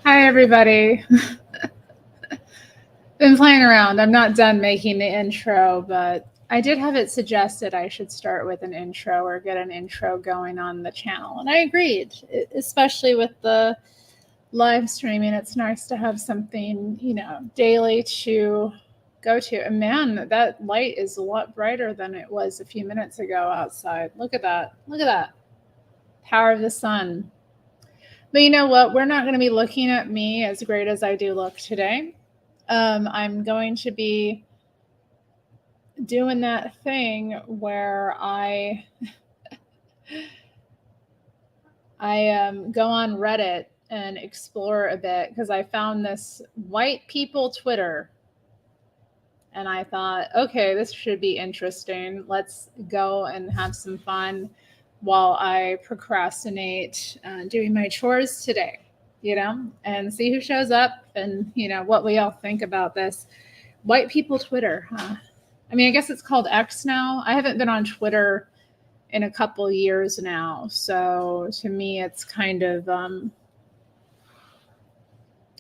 Hi, everybody. Been playing around. I'm not done making the intro, but I did have it suggested I should start with an intro or get an intro going on the channel. And I agreed, especially with the live streaming. It's nice to have something, daily to go to. And man, that light is a lot brighter than it was a few minutes ago outside. Look at that. Look at that. Power of the sun. But you know what? We're not going to be looking at me as great as I do look today. I'm going to be doing that thing where I go on Reddit and explore a bit because I found this white people Twitter. And I thought, okay, this should be interesting. Let's go and have some fun while I procrastinate doing my chores today, and see who shows up and, what we all think about this. White people Twitter, huh? I mean, I guess it's called X now. I haven't been on Twitter in a couple years now. So to me, it's kind of, I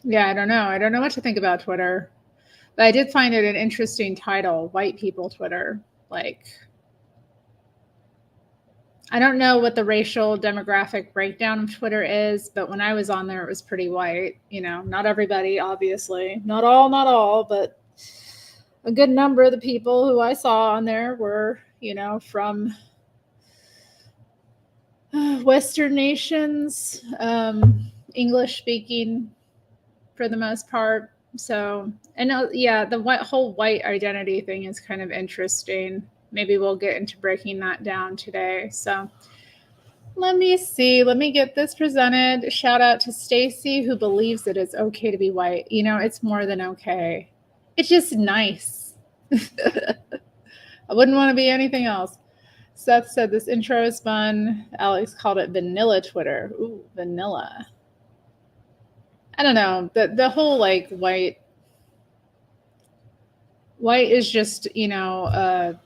don't know. I don't know what to think about Twitter. But I did find it an interesting title, White People Twitter. Like, I don't know what the racial demographic breakdown of Twitter is, but when I was on there, it was pretty white. Not everybody, obviously. Not all, but a good number of the people who I saw on there were, from Western nations, English speaking for the most part. So, and the whole white identity thing is kind of interesting. Maybe we'll get into breaking that down today. So let me see. Let me get this presented. Shout out to Stacy, who believes it is okay to be white. It's more than okay. It's just nice. I wouldn't want to be anything else. Seth said this intro is fun. Alex called it vanilla Twitter. Ooh, vanilla. I don't know. The whole like white is just, a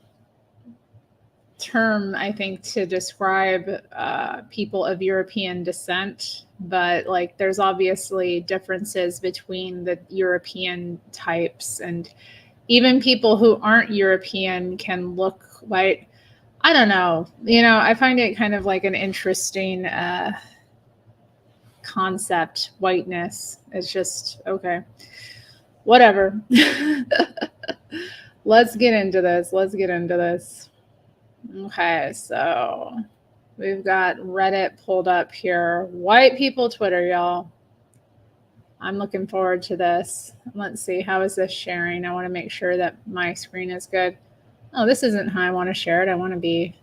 term, I think, to describe people of European descent. But like there's obviously differences between the European types, and even people who aren't European can look white. I don't know. I find it kind of like an interesting concept. Whiteness is just okay. Whatever. Let's get into this. Okay, so we've got Reddit pulled up here. White people Twitter, y'all. I'm looking forward to this. Let's see. How is this sharing? I want to make sure that my screen is good. Oh, this isn't how I want to share it. I want to be...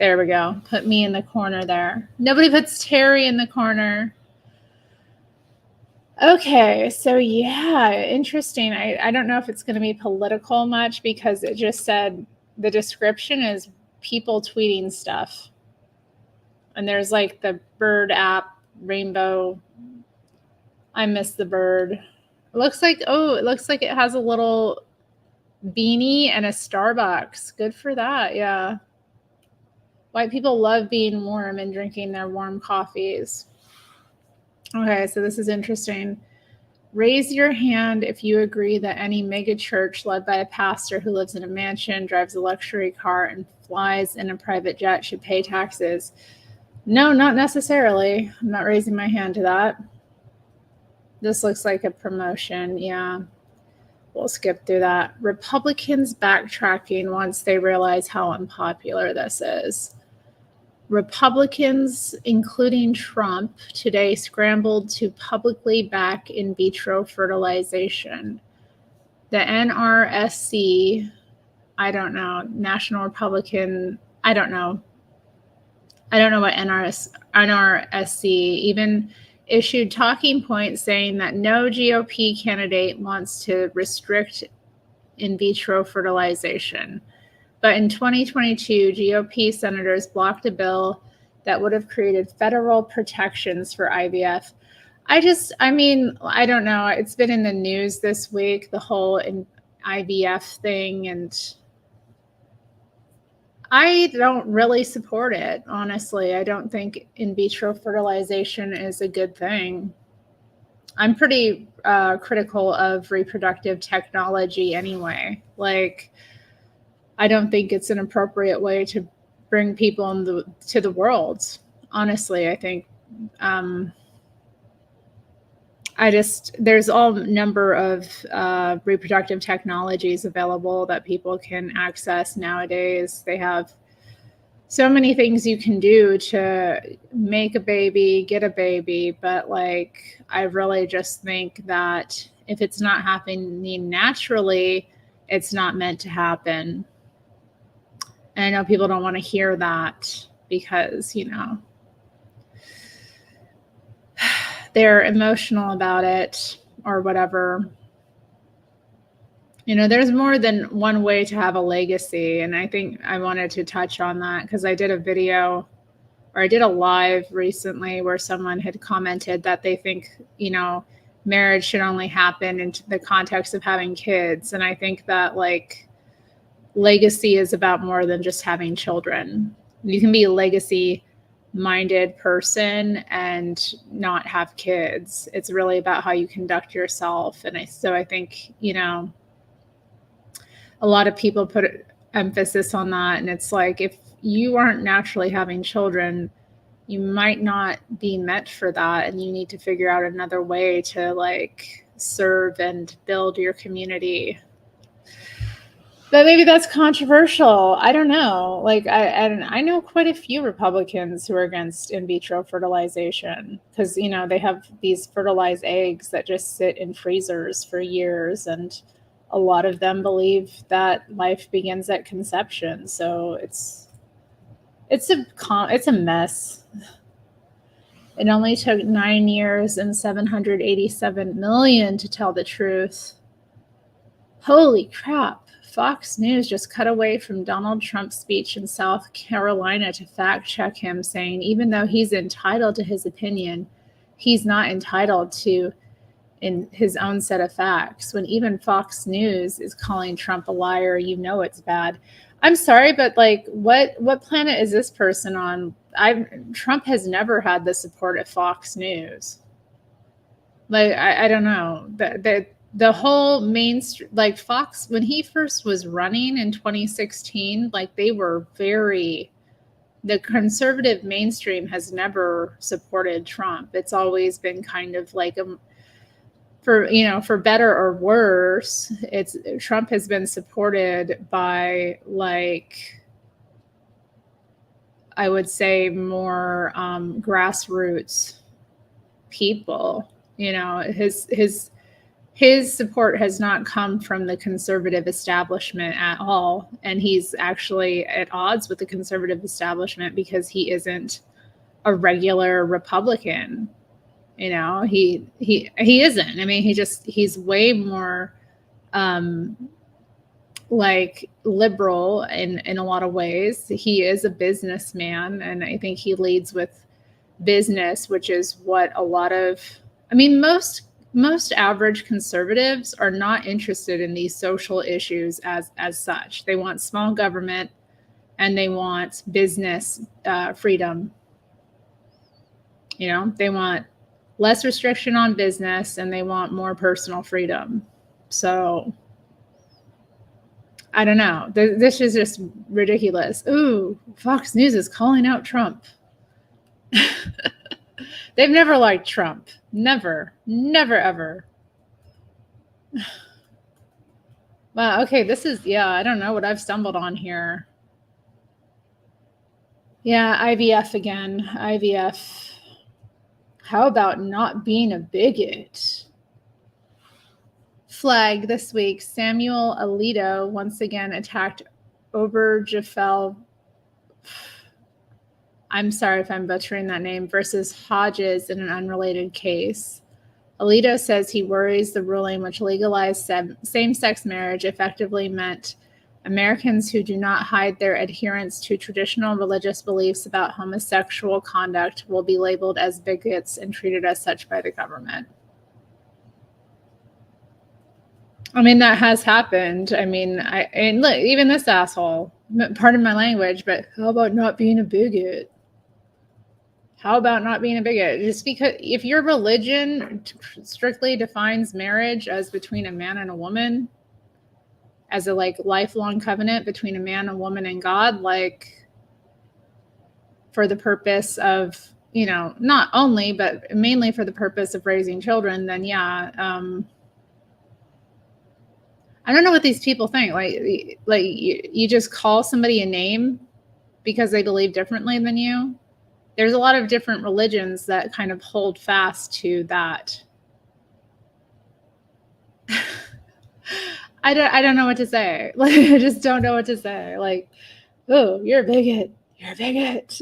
There we go. Put me in the corner there. Nobody puts Terry in the corner. Okay, so yeah, interesting. I don't know if it's going to be political much because it just said the description is people tweeting stuff. And there's like the bird app, rainbow. I miss the bird. It looks like it has a little beanie and a Starbucks. Good for that, yeah. White people love being warm and drinking their warm coffees. Okay, so this is interesting. Raise your hand if you agree that any mega church led by a pastor who lives in a mansion, drives a luxury car, and flies in a private jet should pay taxes. No, not necessarily. I'm not raising my hand to that. This looks like a promotion. Yeah, we'll skip through that. Republicans backtracking once they realize how unpopular this is. Republicans, including Trump, today scrambled to publicly back in vitro fertilization. The NRSC, I don't know, National Republican, I don't know what NRSC even issued talking points saying that no GOP candidate wants to restrict in vitro fertilization. But in 2022, GOP senators blocked a bill that would have created federal protections for IVF. I don't know. It's been in the news this week, the whole IVF thing, and I don't really support it, honestly. I don't think in vitro fertilization is a good thing. I'm pretty critical of reproductive technology anyway. Like, I don't think it's an appropriate way to bring people to the world. Honestly, I think there's all number of reproductive technologies available that people can access nowadays. They have so many things you can do to make a baby, get a baby, but like, I really just think that if it's not happening naturally, it's not meant to happen. And I know people don't want to hear that because, they're emotional about it or whatever. There's more than one way to have a legacy. And I think I wanted to touch on that because I did a video, or I did a live recently where someone had commented that they think, marriage should only happen in the context of having kids. And I think that like legacy is about more than just having children. You can be a legacy minded person and not have kids. It's really about how you conduct yourself. And so I think, a lot of people put emphasis on that. And it's like, if you aren't naturally having children, you might not be meant for that. And you need to figure out another way to like serve and build your community. But maybe that's controversial. I don't know. Like, I know quite a few Republicans who are against in vitro fertilization because, they have these fertilized eggs that just sit in freezers for years. And a lot of them believe that life begins at conception. So it's a mess. It only took 9 years and 787 million to tell the truth. Holy crap. Fox News just cut away from Donald Trump's speech in South Carolina to fact check him, saying even though he's entitled to his opinion, he's not entitled to in his own set of facts. When even Fox News is calling Trump a liar, it's bad. I'm sorry, but like, what planet is this person on? Trump has never had the support of Fox News. Like, I don't know. The whole mainstream, like Fox, when he first was running in 2016, like they were the conservative mainstream has never supported Trump. It's always been kind of like for better or worse, Trump has been supported by like, I would say more grassroots people. His support has not come from the conservative establishment at all. And he's actually at odds with the conservative establishment because he isn't a regular Republican. He isn't. I mean, he's way more like liberal in a lot of ways. He is a businessman, and I think he leads with business, which is what most average conservatives are not interested in these social issues as such. They want small government and they want business freedom. They want less restriction on business and they want more personal freedom. So I don't know. This is just ridiculous. Ooh, Fox News is calling out Trump. They've never liked Trump. Never, ever. Wow. Okay. I don't know what I've stumbled on here. Yeah, IVF again. IVF. How about not being a bigot? Flag this week. Samuel Alito once again attacked Obergefell. I'm sorry if I'm butchering that name, versus Hodges in an unrelated case. Alito says he worries the ruling, which legalized same-sex marriage, effectively meant Americans who do not hide their adherence to traditional religious beliefs about homosexual conduct will be labeled as bigots and treated as such by the government. I mean, that has happened. I mean, and look, even this asshole, pardon my language, but how about not being a bigot? How about not being a bigot? Just because if your religion strictly defines marriage as between a man and a woman, as a like lifelong covenant between a man, a woman, and God, like for the purpose of, you know, not only, but mainly for the purpose of raising children, then yeah. I don't know what these people think. Like you just call somebody a name because they believe differently than you. There's a lot of different religions that kind of hold fast to that. I don't know what to say. Like, I just don't know what to say. Like, oh, you're a bigot. You're a bigot.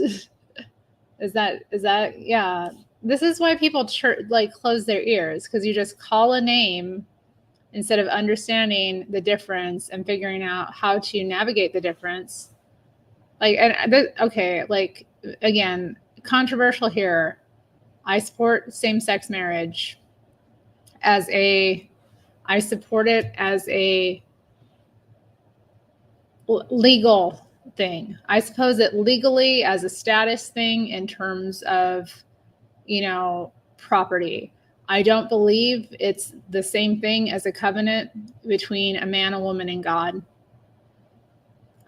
Is that yeah. This is why people like close their ears, because you just call a name instead of understanding the difference and figuring out how to navigate the difference. Like, and okay, like again, controversial here. I support same-sex marriage I support it as a legal thing. I suppose it legally as a status thing in terms of, you know, property. I don't believe it's the same thing as a covenant between a man, a woman, and God.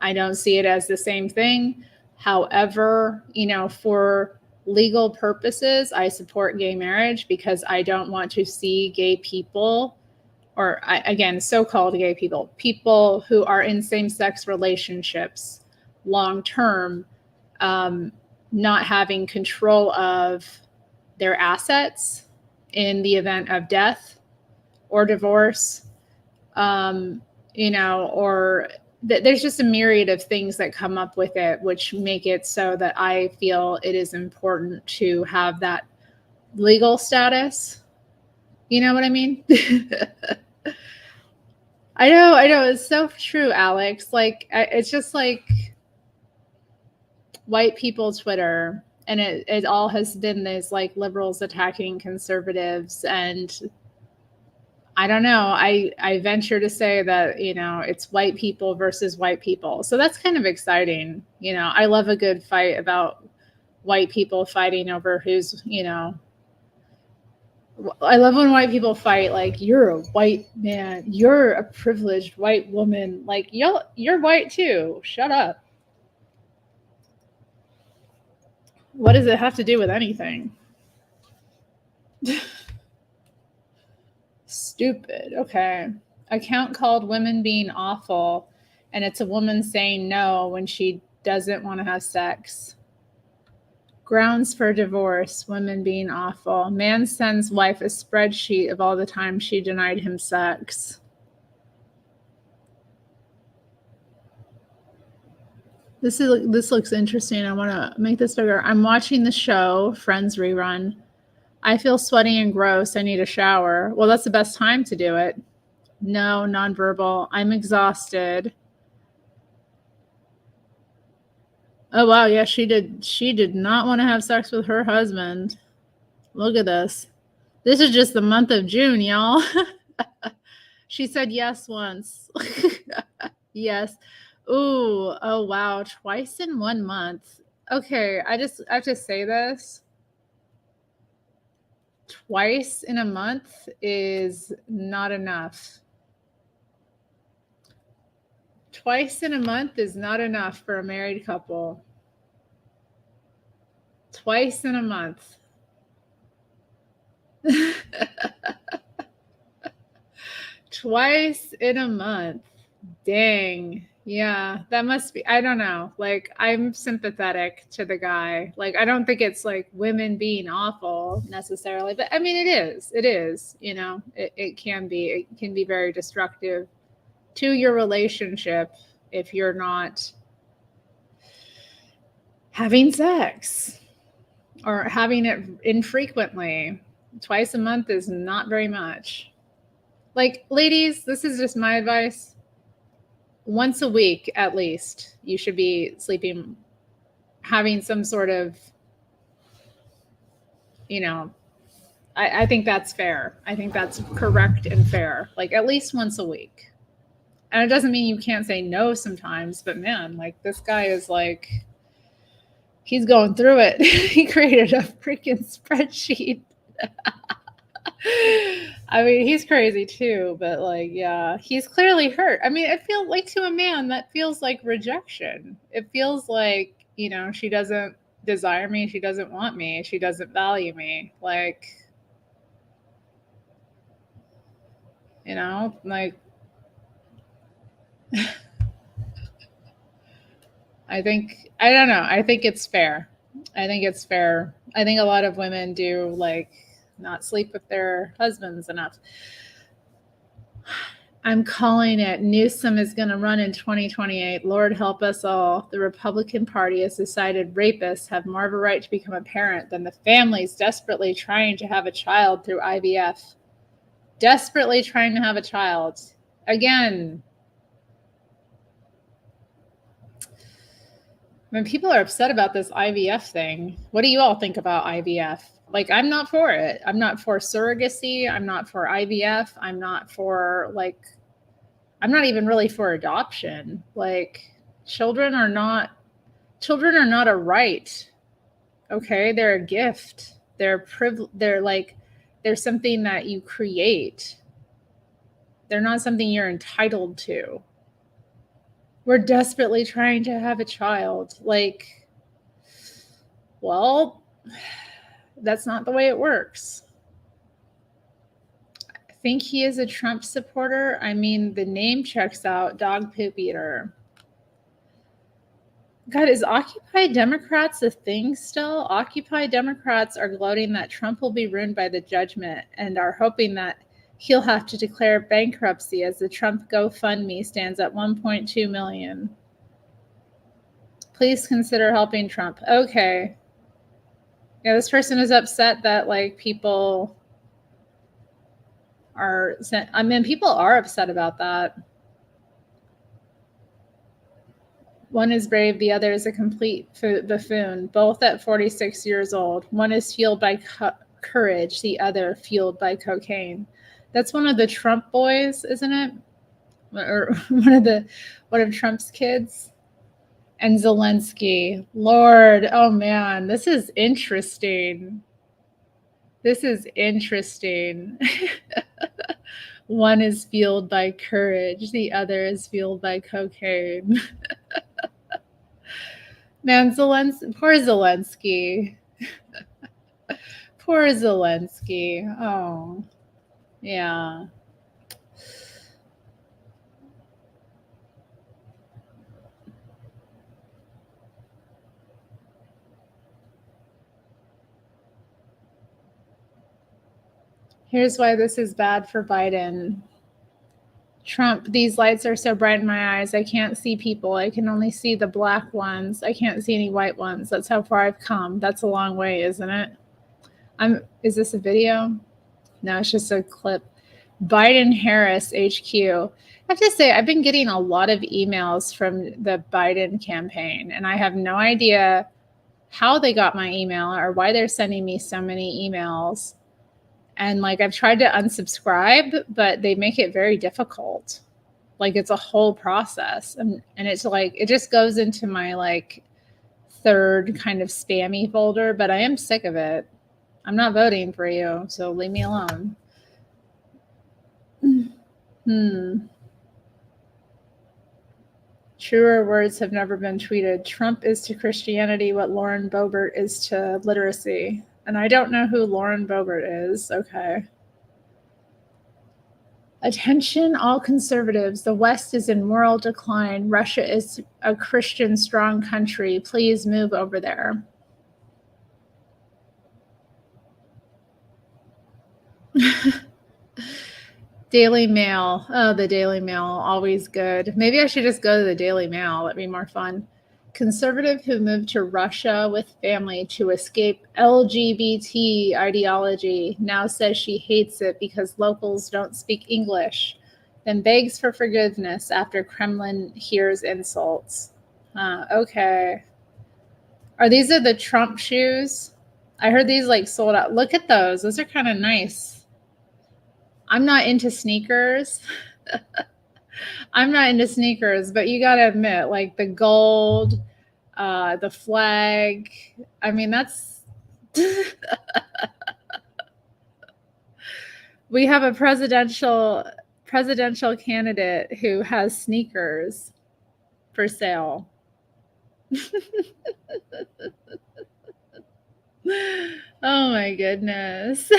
I don't see it as the same thing. However, you know, for legal purposes, I support gay marriage because I don't want to see gay people, or again, so-called gay people who are in same-sex relationships long term, not having control of their assets in the event of death or divorce, you know, or there's just a myriad of things that come up with it, which make it so that I feel it is important to have that legal status. You know what I mean? I know. It's so true, Alex. Like, it's just like white people Twitter, and it all has been these like liberals attacking conservatives, and I don't know. I venture to say that, you know, it's white people versus white people. So that's kind of exciting. You know, I love a good fight about white people fighting over who's, you know, I love when white people fight like, you're a white man, you're a privileged white woman, like you're white too. Shut up. What does it have to do with anything? Stupid. Okay. Account called Women Being Awful, and it's a woman saying no when she doesn't want to have sex. Grounds for divorce, women being awful. Man sends wife a spreadsheet of all the time she denied him sex. This looks interesting. I want to make this bigger. I'm watching the show Friends rerun. I feel sweaty and gross. I need a shower. Well, that's the best time to do it. No, nonverbal. I'm exhausted. Oh wow, yeah, she did not want to have sex with her husband. Look at this. This is just the month of June, y'all. She said yes once. Yes. Ooh, oh wow, twice in 1 month. Okay, I have to say this. Twice in a month is not enough. Twice in a month is not enough for a married couple. Twice in a month. Twice in a month. Dang. Yeah, that must be, I don't know. Like, I'm sympathetic to the guy. Like, I don't think it's like women being awful necessarily, but I mean, it is. It is, you know, it can be. It can be very destructive to your relationship if you're not having sex or having it infrequently. Twice a month is not very much. Like, ladies, this is just my advice. Once a week, at least, you should be sleeping, having some sort of, you know, I think that's fair. I think that's correct and fair. Like, at least once a week. And it doesn't mean you can't say no sometimes, but man, like, this guy is like, he's going through it. He created a freaking spreadsheet. I mean, he's crazy too, but like, yeah, he's clearly hurt. I mean, I feel like, to a man, that feels like rejection. It feels like, you know, she doesn't desire me, she doesn't want me, she doesn't value me. Like, you know, like, I don't know. I think it's fair. I think it's fair. I think a lot of women do, like, not sleep with their husbands enough. I'm calling it. Newsom is going to run in 2028. Lord help us all. The Republican Party has decided rapists have more of a right to become a parent than the families desperately trying to have a child through IVF. Desperately trying to have a child. Again, when people are upset about this IVF thing, what do you all think about IVF? Like, I'm not for it. I'm not for surrogacy. I'm not for IVF. I'm not for, like, I'm not even really for adoption. Like, children are not a right. Okay? They're a gift. They're like, they're something that you create. They're not something you're entitled to. We're desperately trying to have a child. Like, well, that's not the way it works. I think he is a Trump supporter. I mean, the name checks out. Dog poop eater. God, is Occupy Democrats a thing still? Occupy Democrats are gloating that Trump will be ruined by the judgment and are hoping that he'll have to declare bankruptcy as the Trump GoFundMe stands at 1.2 million. Please consider helping Trump. Okay. Yeah, this person is upset that, like, people are, I mean, people are upset about that. One is brave, the other is a complete buffoon, both at 46 years old. One is fueled by courage, the other fueled by cocaine. That's one of the Trump boys, isn't it? Or one of Trump's kids. And Zelensky. Lord, oh man, this is interesting. This is interesting. One is fueled by courage, the other is fueled by cocaine. Man, poor Zelensky. Poor Zelensky. Oh, yeah. Here's why this is bad for Biden. Trump, these lights are so bright in my eyes. I can't see people. I can only see the black ones. I can't see any white ones. That's how far I've come. That's a long way, isn't it? Is this a video? No, it's just a clip. Biden Harris HQ. I have to say, I've been getting a lot of emails from the Biden campaign, and I have no idea how they got my email or why they're sending me so many emails. And like, I've tried to unsubscribe, but they make it very difficult. Like, it's a whole process. And it's like, it just goes into my like third kind of spammy folder, but I am sick of it. I'm not voting for you, so leave me alone. Truer words have never been tweeted. Trump is to Christianity what Lauren Boebert is to literacy. And I don't know who Lauren Boebert is. Okay. Attention, all conservatives. The West is in moral decline. Russia is a Christian strong country. Please move over there. Daily Mail. Oh, the Daily Mail. Always good. Maybe I should just go to the Daily Mail. That'd be more fun. Conservative who moved to Russia with family to escape LGBT ideology now says she hates it because locals don't speak English, then begs for forgiveness after Kremlin hears insults. Okay. These the Trump shoes? I heard these like sold out. Look at those. Those are kind of nice. I'm not into sneakers. I'm not into sneakers, but you got to admit, like the gold, the flag. I mean, that's. We have a presidential candidate who has sneakers for sale. Oh my goodness.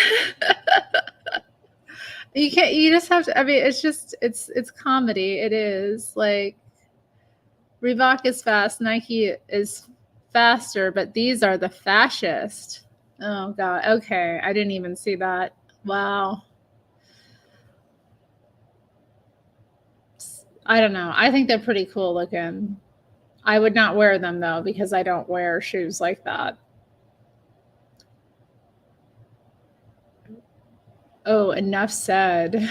You just have to, I mean, it's comedy. It is like Reebok is fast, Nike is faster, but these are the fascist. Oh God. Okay. I didn't even see that. Wow. I don't know. I think they're pretty cool looking. I would not wear them though, because I don't wear shoes like that. Oh, enough said.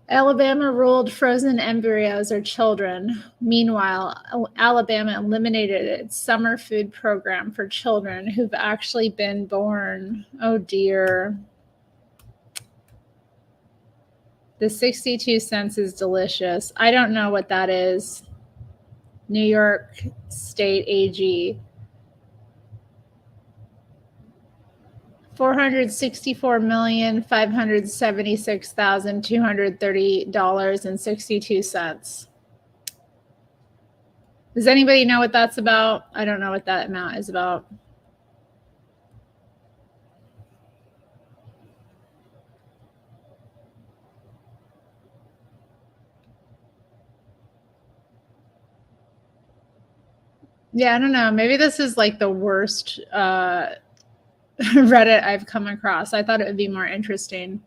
Alabama ruled frozen embryos are children. Meanwhile, Alabama eliminated its summer food program for children who've actually been born. Oh dear. The 62 cents is delicious. I don't know what that is. New York State AG. $464,576,230.62. Does anybody know what that's about? I don't know what that amount is about. Yeah, I don't know. Maybe this is like the worst Reddit I've come across. I thought it would be more interesting.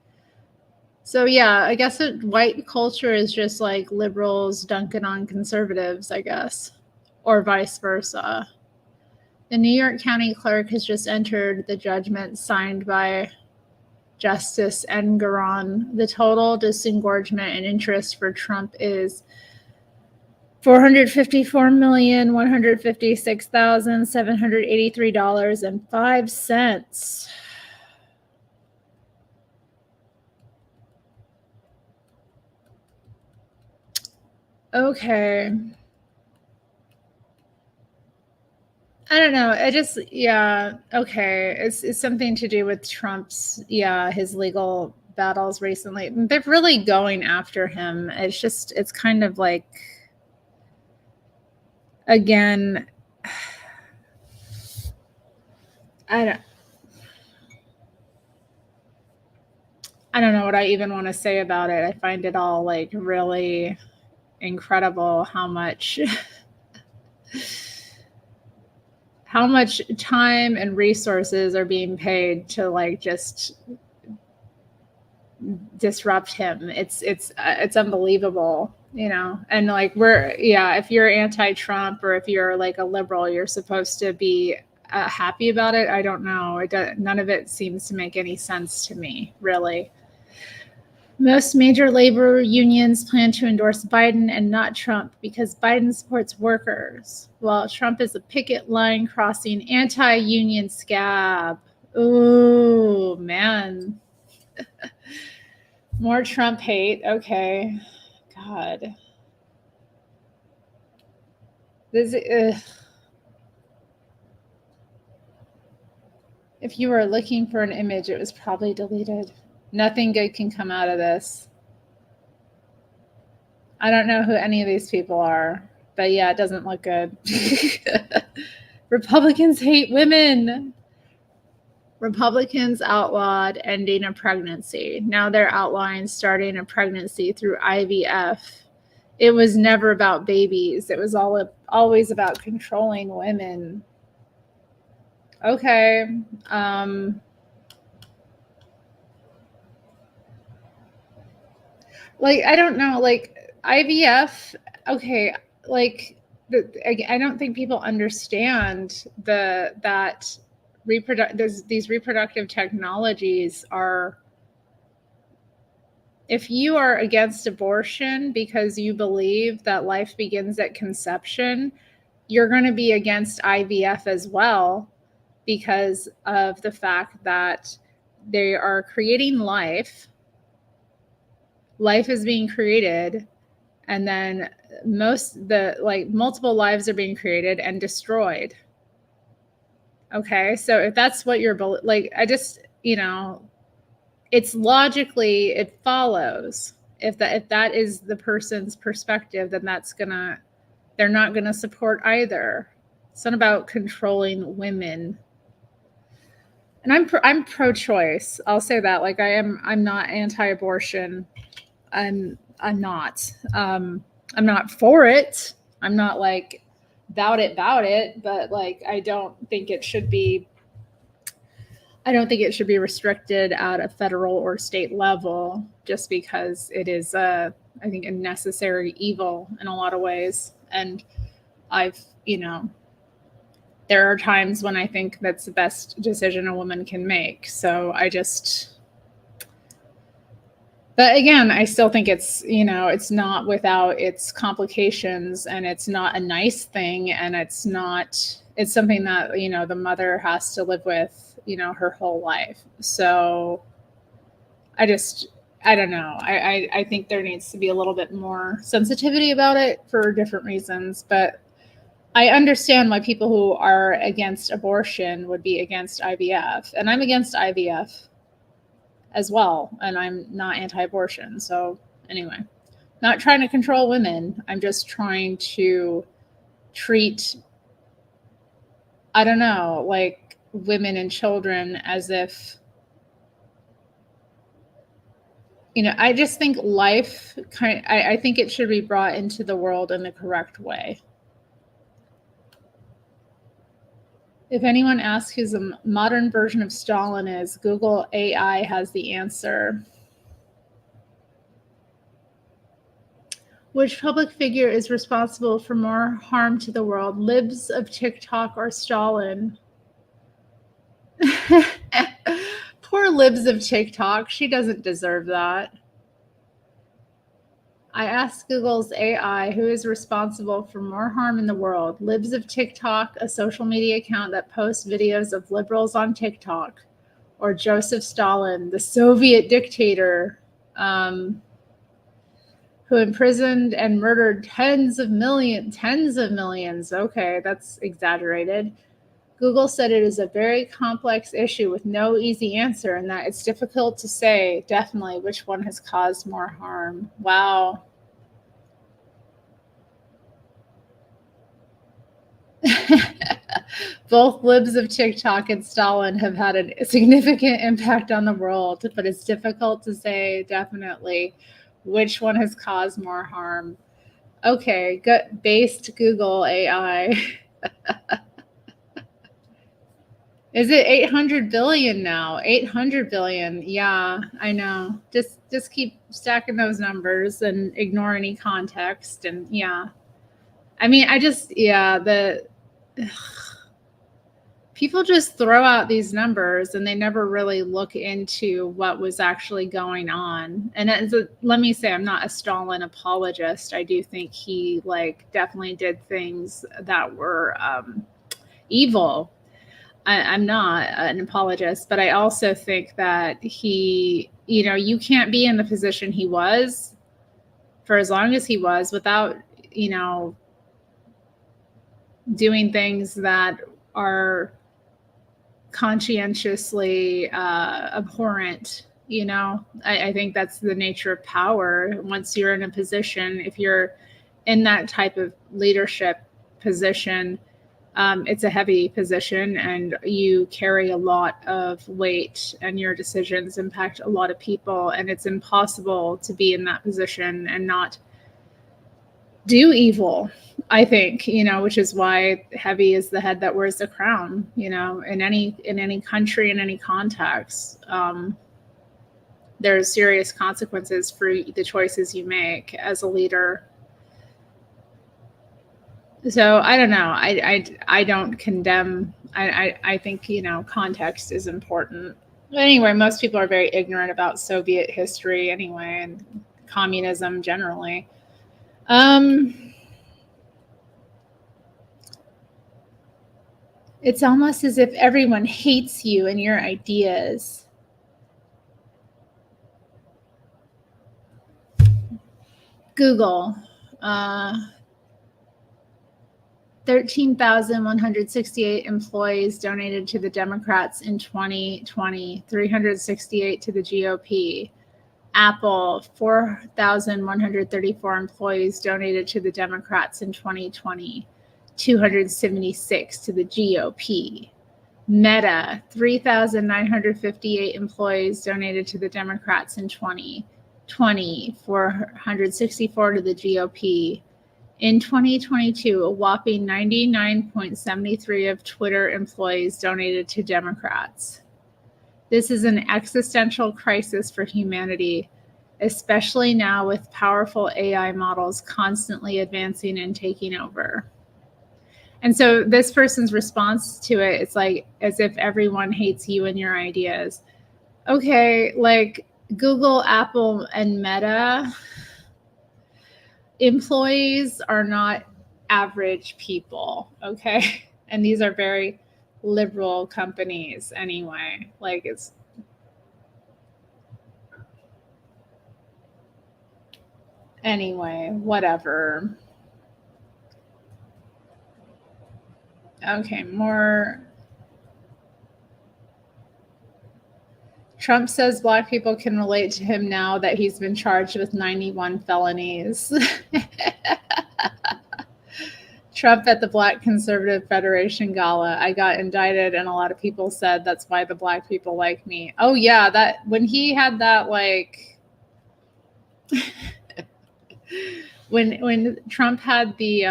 So yeah, I guess white culture is just like liberals dunking on conservatives, I guess, or vice versa. The New York County clerk has just entered the judgment signed by Justice Engoron. The total disgorgement and interest for Trump is $454,156,783.05. Okay. I don't know. Okay. It's something to do with Trump's, his legal battles recently. They're really going after him. It's kind of like, again, I don't know what I even want to say about it. I find it all like really incredible how much time and resources are being paid to like just disrupt him. It's unbelievable, and like if you're anti-Trump or if you're like a liberal, you're supposed to be happy about it. I don't know. None of it seems to make any sense to me, really. Most major labor unions plan to endorse Biden and not Trump because Biden supports workers, while Trump is a picket line crossing anti-union scab. Ooh, man. More Trump hate. Okay. God. If you were looking for an image, it was probably deleted. Nothing good can come out of this. I don't know who any of these people are, but yeah, it doesn't look good. Republicans hate women. Republicans outlawed ending a pregnancy. Now they're outlawing starting a pregnancy through IVF. It was never about babies. It was always about controlling women. Okay. Like, I don't know, like IVF, okay, like I don't think people understand that these reproductive technologies are, if you are against abortion because you believe that life begins at conception, you're going to be against IVF as well because of the fact that they are creating life. Life is being created, and then multiple lives are being created and destroyed. Okay, so if that's what you're like, I just, it's logically, it follows. If that is the person's perspective, then they're not gonna support either. It's not about controlling women. And I'm pro-choice. I'll say that. Like, I'm not anti-abortion. I'm not. I'm not for it. I'm not like about it, but like I don't think it should be restricted at a federal or state level just because it is I think a necessary evil in a lot of ways. And there are times when I think that's the best decision a woman can make. So but again, I still think it's not without its complications, and it's not a nice thing, and it's something that, the mother has to live with, her whole life. So I don't know. I think there needs to be a little bit more sensitivity about it for different reasons, but I understand why people who are against abortion would be against IVF, and I'm against IVF as well, and I'm not anti-abortion. So anyway, not trying to control women. I'm just trying to treat, I don't know, like women and children as if, I just think life I think it should be brought into the world in the correct way. If anyone asks who the modern version of Stalin is, Google AI has the answer. Which public figure is responsible for more harm to the world, libs of TikTok or Stalin? Poor libs of TikTok. She doesn't deserve that. I asked Google's AI who is responsible for more harm in the world, libs of TikTok, a social media account that posts videos of liberals on TikTok, or Joseph Stalin, the Soviet dictator, who imprisoned and murdered tens of millions. Okay, that's exaggerated. Google said it is a very complex issue with no easy answer, and that it's difficult to say definitely which one has caused more harm. Wow. Both libs of TikTok and Stalin have had a significant impact on the world, but it's difficult to say definitely which one has caused more harm. Okay, based Google AI. Is it 800 billion now? 800 billion. Yeah, I know. Just keep stacking those numbers and ignore any context. And yeah, I mean, people just throw out these numbers and they never really look into what was actually going on. And let me say, I'm not a Stalin apologist. I do think he definitely did things that were evil. I'm not an apologist, but I also think that he, you can't be in the position he was for as long as he was without, doing things that are conscientiously abhorrent. I think that's the nature of power. Once you're in a position, if you're in that type of leadership position, It's a heavy position, and you carry a lot of weight, and your decisions impact a lot of people, and it's impossible to be in that position and not do evil, I think, which is why heavy is the head that wears the crown, in any country, in any context. There's serious consequences for the choices you make as a leader. So I don't know. I don't condemn. I think, context is important. But anyway, most people are very ignorant about Soviet history anyway, and communism generally. It's almost as if everyone hates you and your ideas. Google. 13,168 employees donated to the Democrats in 2020, 368 to the GOP. Apple, 4,134 employees donated to the Democrats in 2020, 276 to the GOP. Meta, 3,958 employees donated to the Democrats in 2020, 464 to the GOP. In 2022, a whopping 99.73% of Twitter employees donated to Democrats. This is an existential crisis for humanity, especially now with powerful AI models constantly advancing and taking over. And so this person's response to it, it's like as if everyone hates you and your ideas. Okay, like Google, Apple, and Meta employees are not average people, okay? And these are very liberal companies anyway. Like it's anyway, whatever. Okay, more. Trump says Black people can relate to him now that he's been charged with 91 felonies. Trump at the Black Conservative Federation Gala. I got indicted, and a lot of people said that's why the Black people like me. Oh yeah, that when he had that like when Trump had the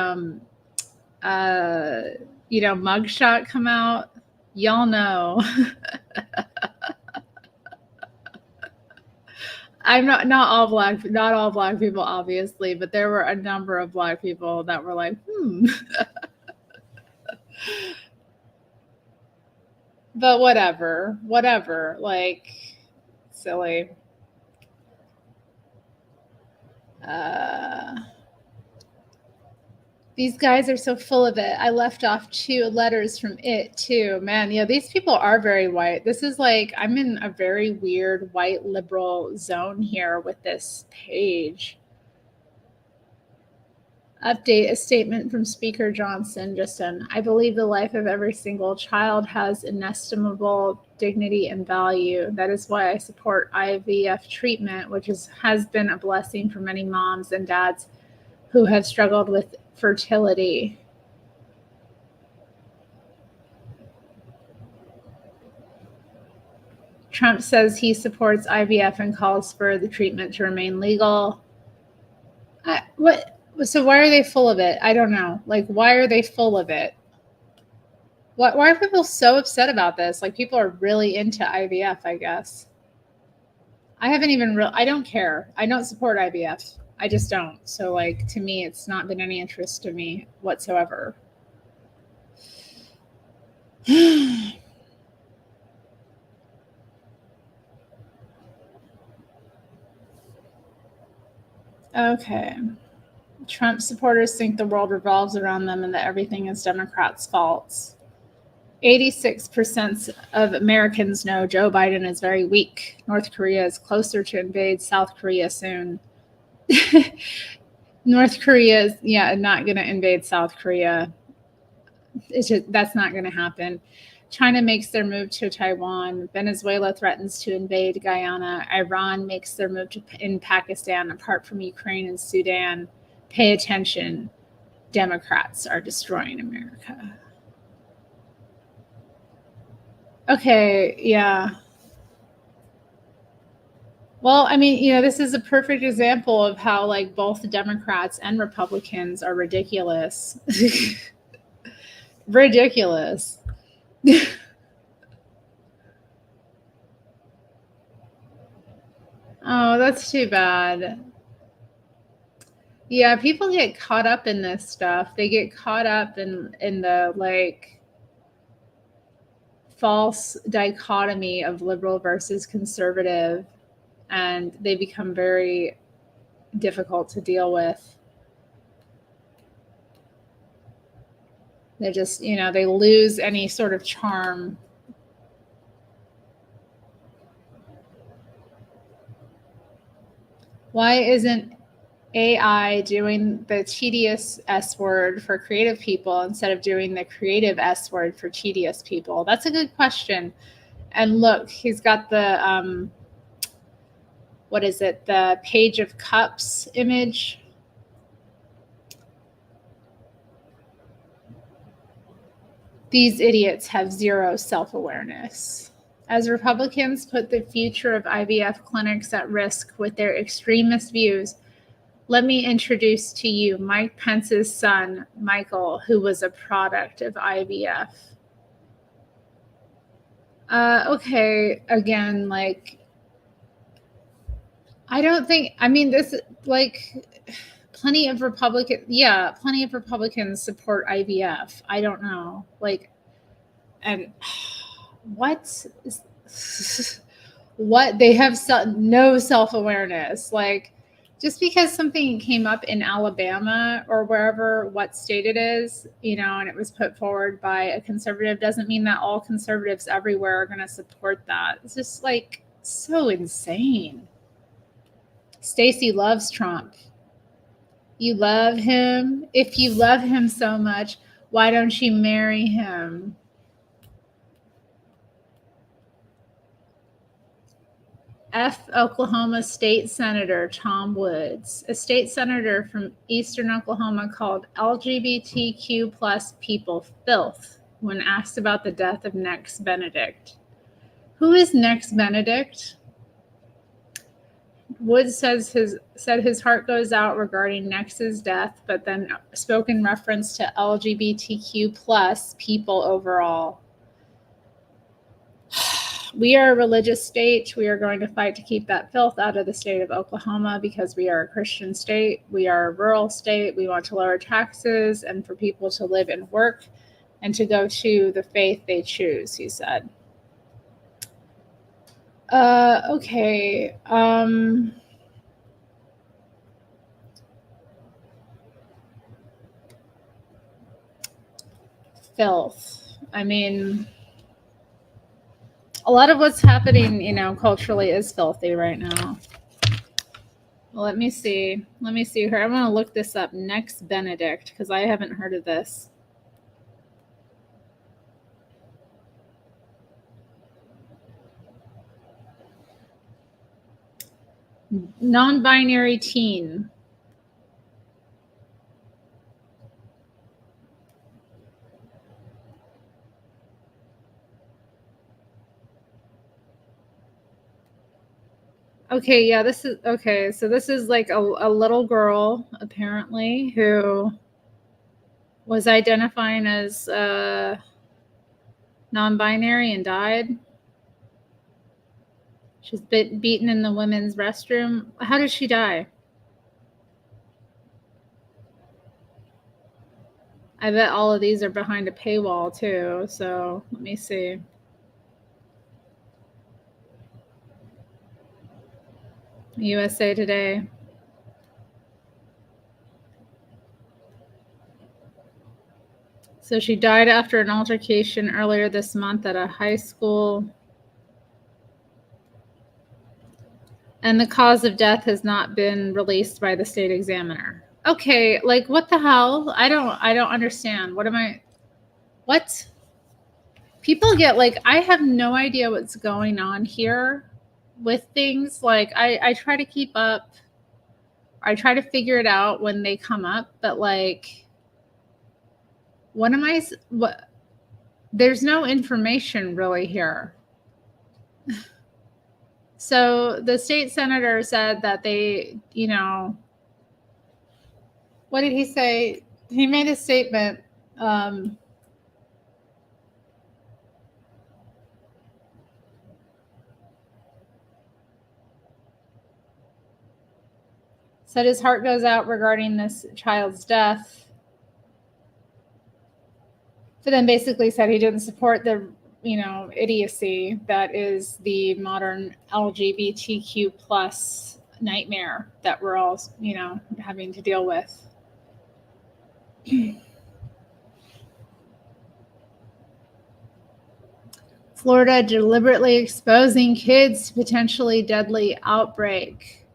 mugshot come out, y'all know. I'm not all black people, obviously, but there were a number of Black people that were like, But whatever, like silly. These guys are so full of it. I left off 2 letters from it too. Man, these people are very white. This is like, I'm in a very weird white liberal zone here with this page. Update, a statement from Speaker Johnson. I believe the life of every single child has inestimable dignity and value. That is why I support IVF treatment, which has been a blessing for many moms and dads who have struggled with fertility. Trump says he supports IVF and calls for the treatment to remain legal. So why are they full of it? I don't know. Like, why are they full of it? Why are people so upset about this? Like, people are really into IVF, I guess. I don't care. I don't support IVF. I just don't. So, like, to me, it's not been any interest to me whatsoever. Okay. Trump supporters think the world revolves around them and that everything is Democrats' faults. 86% of Americans know Joe Biden is very weak. North Korea is closer to invade South Korea soon. North Korea is, not going to invade South Korea. That's not going to happen. China makes their move to Taiwan. Venezuela threatens to invade Guyana. Iran makes their move in Pakistan, apart from Ukraine and Sudan. Pay attention. Democrats are destroying America. Okay, yeah. Well, I mean, this is a perfect example of how like both Democrats and Republicans are ridiculous. Ridiculous. Oh, that's too bad. Yeah, people get caught up in this stuff. They get caught up in the like false dichotomy of liberal versus conservative, and they become very difficult to deal with. They just, they lose any sort of charm. Why isn't AI doing the tedious S word for creative people instead of doing the creative S word for tedious people? That's a good question. And look, he's got the what is it? The Page of Cups image. These idiots have zero self-awareness. As Republicans put the future of IVF clinics at risk with their extremist views, let me introduce to you Mike Pence's son, Michael, who was a product of IVF. Okay, again, like, I don't think, I mean, this, like, plenty of Republicans support IVF. I don't know. Like, and what? What? They have no self awareness. Like, just because something came up in Alabama or wherever, what state it is, and it was put forward by a conservative doesn't mean that all conservatives everywhere are going to support that. It's just like so insane. Stacey loves Trump. You love him? If you love him so much, why don't you marry him? F. Oklahoma State Senator Tom Woods, a state senator from eastern Oklahoma, called LGBTQ plus people filth when asked about the death of Nex Benedict. Who is Nex Benedict? Woods said his heart goes out regarding Nex's death, but then spoke in reference to LGBTQ plus people overall. We are a religious state. We are going to fight to keep that filth out of the state of Oklahoma because we are a Christian state. We are a rural state. We want to lower taxes and for people to live and work and to go to the faith they choose, he said. Okay. Filth. I mean, a lot of what's happening, culturally is filthy right now. Well, let me see her. I'm going to look this up. Nex Benedict, because I haven't heard of this. Non-binary teen. Okay, yeah, this is okay. So this is like a little girl apparently who was identifying as non-binary and died. She's been beaten in the women's restroom. How did she die? I bet all of these are behind a paywall too. So let me see. USA Today. So she died after an altercation earlier this month at a high school. And the cause of death has not been released by the state examiner. Okay, like what the hell? I don't understand. What? People get like, I have no idea what's going on here with things. Like I try to keep up. I try to figure it out when they come up, but like what there's no information really here. So the state senator said that they, what did he say? He made a statement. Said his heart goes out regarding this child's death. But then basically said he didn't support the, idiocy that is the modern LGBTQ plus nightmare that we're all, having to deal with. Florida deliberately exposing kids to potentially deadly outbreak.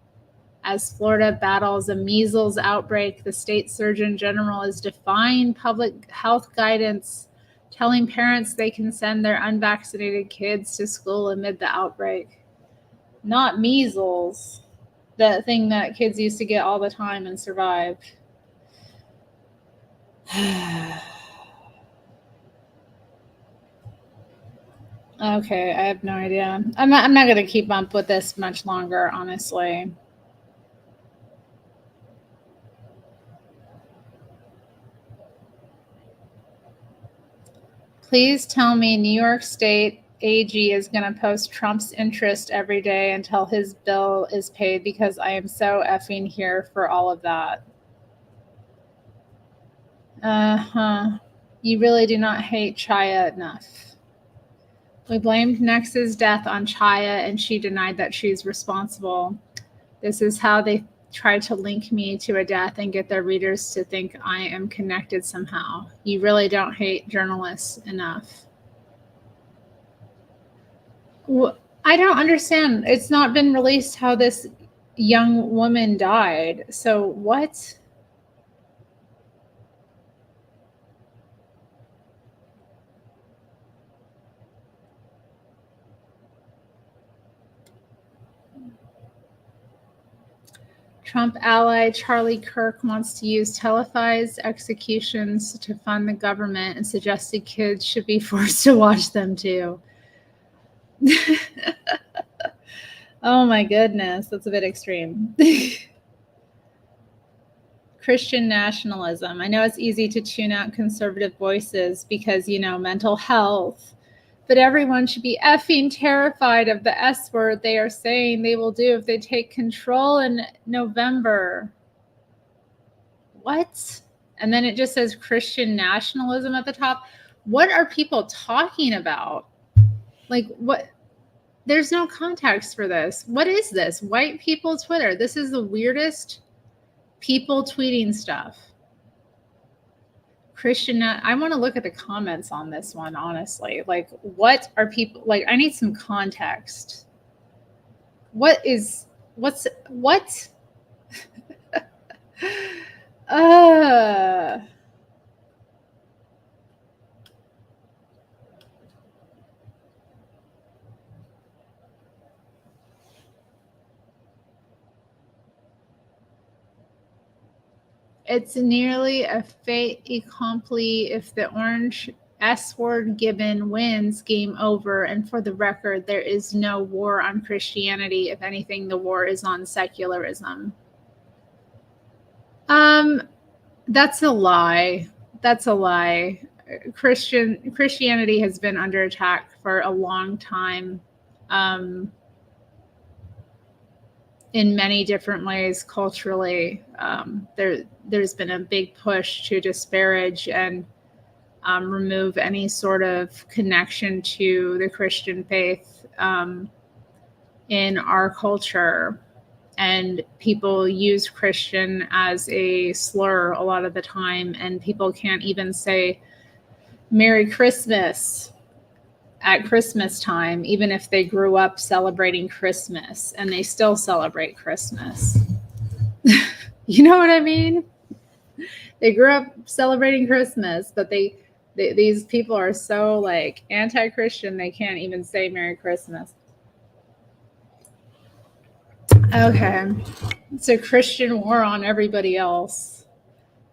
As Florida battles a measles outbreak, the state surgeon general is defying public health guidance, telling parents they can send their unvaccinated kids to school amid the outbreak. Not measles, the thing that kids used to get all the time and survived. Okay, I have no idea. I'm not going to keep up with this much longer, honestly. Please tell me New York State AG is going to post Trump's interest every day until his bill is paid, because I am so effing here for all of that. You really do not hate Chaya enough. We blamed Nex's death on Chaya, and she denied that she's responsible. This is how they try to link me to a death and get their readers to think I am connected somehow. You really don't hate journalists enough. Well, I don't understand. It's not been released how this young woman died. So what? Trump ally Charlie Kirk wants to use televised executions to fund the government and suggested kids should be forced to watch them too. Oh my goodness, that's a bit extreme. Christian nationalism. I know it's easy to tune out conservative voices because, mental health. But everyone should be effing terrified of the S word they are saying they will do if they take control in November. What? And then it just says Christian nationalism at the top. What are people talking about? Like, what? There's no context for this. What is this? White people Twitter. This is the weirdest people tweeting stuff. Christian, I want to look at the comments on this one, honestly. Like, what are people, like, I need some context. What? It's nearly a fait accompli if the orange S-word Gibbon wins, game over. And for the record, there is no war on Christianity. If anything, the war is on secularism. That's a lie. That's a lie. Christianity has been under attack for a long time. In many different ways culturally. There's been a big push to disparage and remove any sort of connection to the Christian faith in our culture. And people use Christian as a slur a lot of the time, and people can't even say Merry Christmas at Christmas time, even if they grew up celebrating Christmas, and they still celebrate Christmas. You know what I mean? They grew up celebrating Christmas, but these people are so like anti-Christian, they can't even say Merry Christmas. Okay. It's a Christian war on everybody else.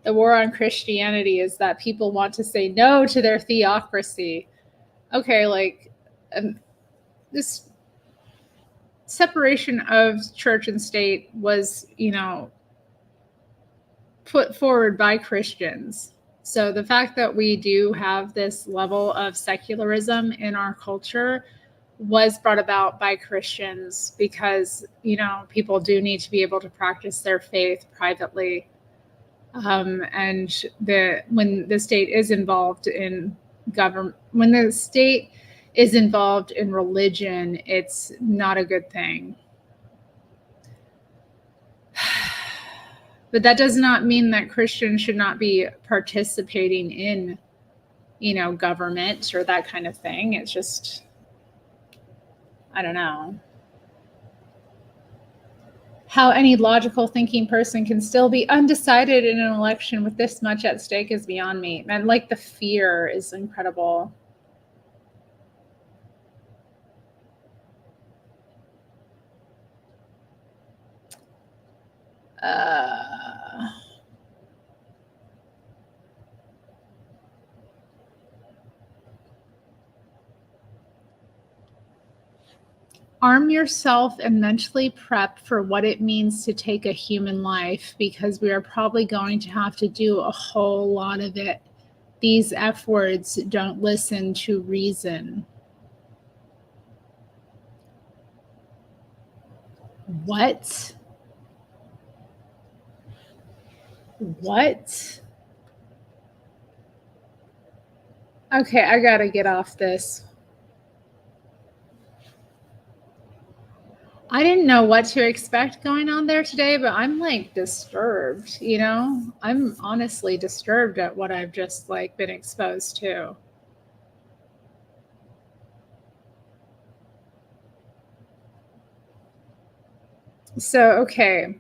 The war on Christianity is that people want to say no to their theocracy. okay, like this separation of church and state was, put forward by Christians. So the fact that we do have this level of secularism in our culture was brought about by Christians because, people do need to be able to practice their faith privately. And when the state is involved in government, when the state is involved in religion, it's not a good thing. But that does not mean that Christians should not be participating in, government or that kind of thing. It's just, I don't know. How any logical thinking person can still be undecided in an election with this much at stake is beyond me. And like the fear is incredible. Arm yourself and mentally prep for what it means to take a human life, because we are probably going to have to do a whole lot of it. These F words don't listen to reason. What? What? Okay, I gotta get off this. I didn't know what to expect going on there today, but I'm like disturbed, I'm honestly disturbed at what I've just like been exposed to. So, okay.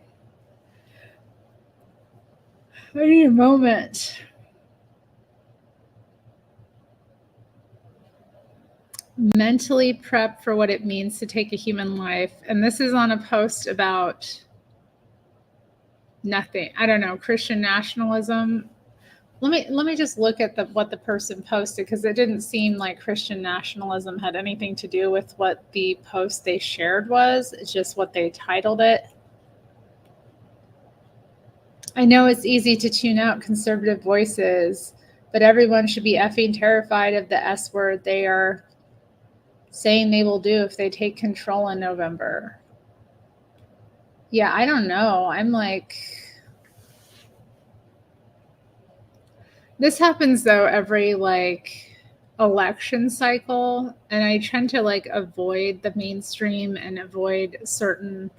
I need a moment. Mentally prep for what it means to take a human life. And this is on a post about nothing. I don't know, Christian nationalism. Let me just look at what the person posted, because it didn't seem like Christian nationalism had anything to do with what the post they shared was. It's just what they titled it. I know it's easy to tune out conservative voices, but everyone should be effing terrified of the S word they are saying they will do if they take control in November. Yeah, I don't know. I'm like, this happens though every like election cycle, and I tend to like avoid the mainstream and avoid certain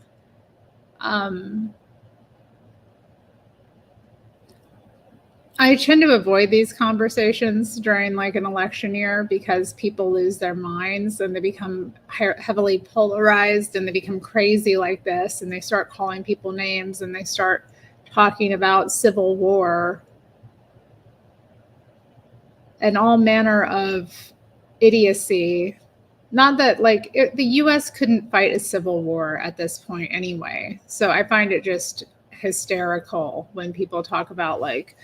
I tend to avoid these conversations during like an election year, because people lose their minds and they become heavily polarized and they become crazy like this, and they start calling people names and they start talking about civil war and all manner of idiocy. Not that like the US couldn't fight a civil war at this point anyway. So I find it just hysterical when people talk about like,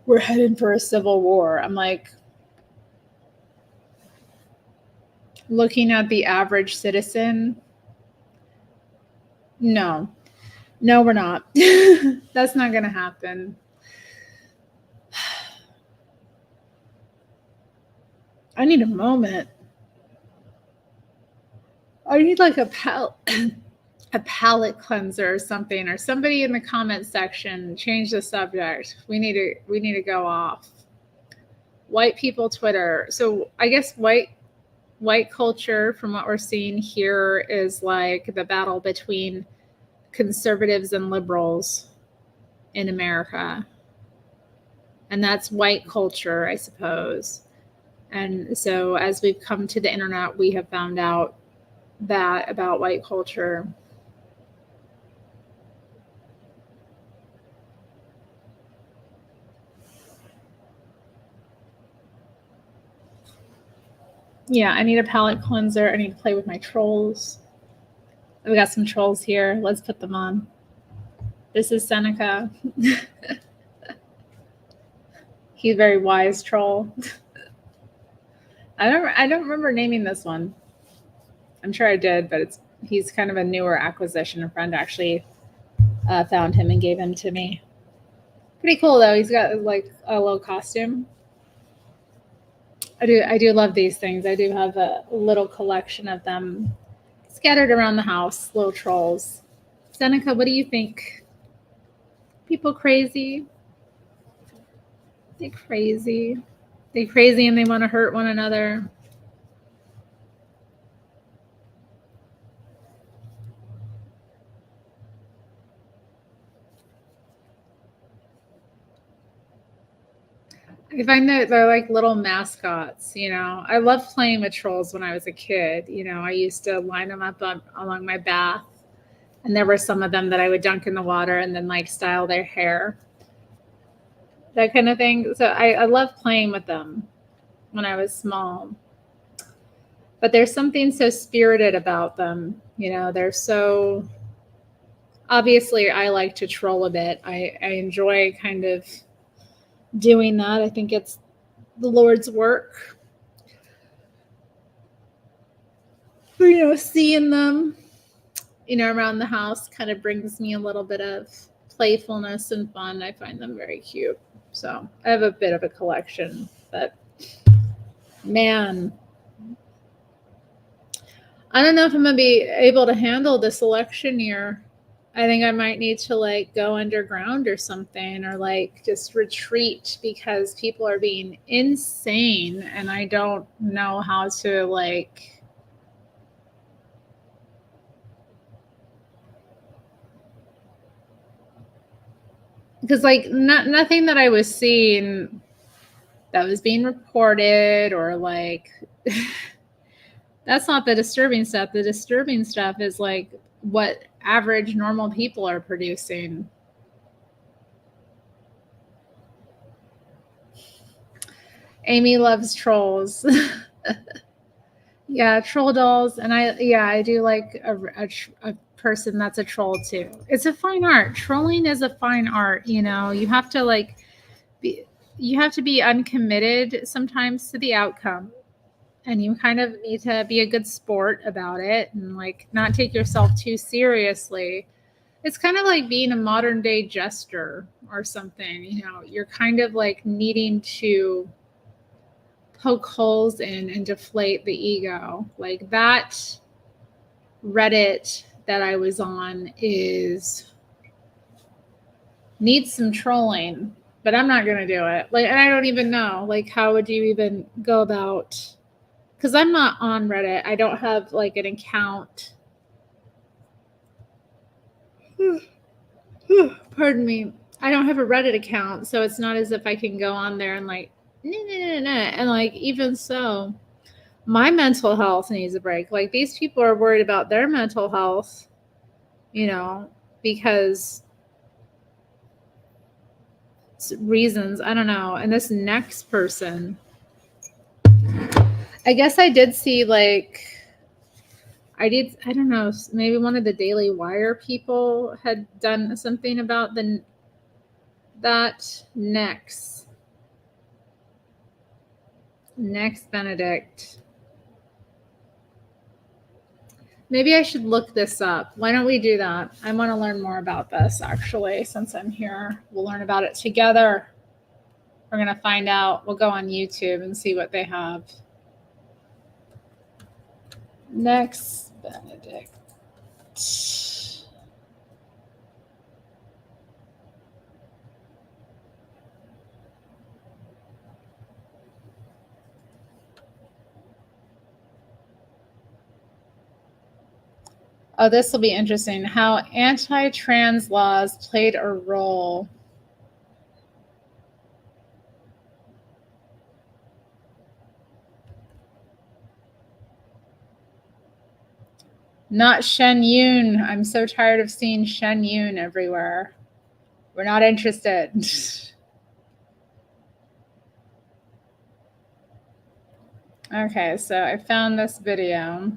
we're headed for a civil war. I'm like, looking at the average citizen, no, we're not. That's not going to happen. I need a moment. I need like a palate cleanser or something, or somebody in the comment section change the subject. We need to go off. White people Twitter. So I guess white culture, from what we're seeing here, is like the battle between conservatives and liberals in America. And that's white culture, I suppose. And so as we've come to the internet, we have found out that about white culture. Yeah, I need a palette cleanser. I need to play with my trolls. I've got some trolls here. Let's put them on. This is Seneca. He's a very wise troll. I don't remember naming this one. I'm sure I did, but he's kind of a newer acquisition. A friend actually found him and gave him to me. Pretty cool though. He's got like a little costume. I do love these things. I do have a little collection of them scattered around the house, little trolls. Seneca, what do you think? People crazy? They crazy. They crazy and they want to hurt one another. I find that they're like little mascots, you know. I loved playing with trolls when I was a kid. You know, I used to line them up along my bath, and there were some of them that I would dunk in the water and then like style their hair, that kind of thing. So I love playing with them when I was small. But there's something so spirited about them. You know, they're so obviously I like to troll a bit. I enjoy kind of doing that. I think it's the Lord's work. But, you know, seeing them, you know, around the house kind of brings me a little bit of playfulness and fun. I find them very cute. So I have a bit of a collection, but man, I don't know if I'm gonna be able to handle this election year. I think I might need to like go underground or something, or like just retreat because people are being insane and I don't know how to like because like nothing that I was seeing that was being reported or like that's not the disturbing stuff. The disturbing stuff is like what average normal people are producing. Amy loves trolls. Yeah, troll dolls, and I do like a person that's a troll too. It's a fine art. Trolling is a fine art. You know, you have to like be you have to be uncommitted sometimes to the outcome, and you kind of need to be a good sport about it and like not take yourself too seriously. It's kind of like being a modern day jester or something. You know, you're kind of like needing to poke holes in and deflate the ego. Like that Reddit that I was on is needs some trolling, but I'm not going to do it. Like, and I don't even know, like, how would you even go about? Because I'm not on Reddit. I don't have like an account. Pardon me. I don't have a Reddit account, so it's not as if I can go on there and like, nah, nah, nah, nah. And like, even so, my mental health needs a break. Like, these people are worried about their mental health, you know, because reasons. I don't know. And this next person, I guess I did see like, I don't know, maybe one of the Daily Wire people had done something about that next Benedict. Maybe I should look this up. Why don't we do that? I want to learn more about this actually, since I'm here. We'll learn about it together. We're going to find out. We'll go on YouTube and see what they have. Next Benedict. Oh, this will be interesting. How anti-trans laws played a role. Not Shen Yun. I'm so tired of seeing Shen Yun everywhere. We're not interested. Okay, so I found this video.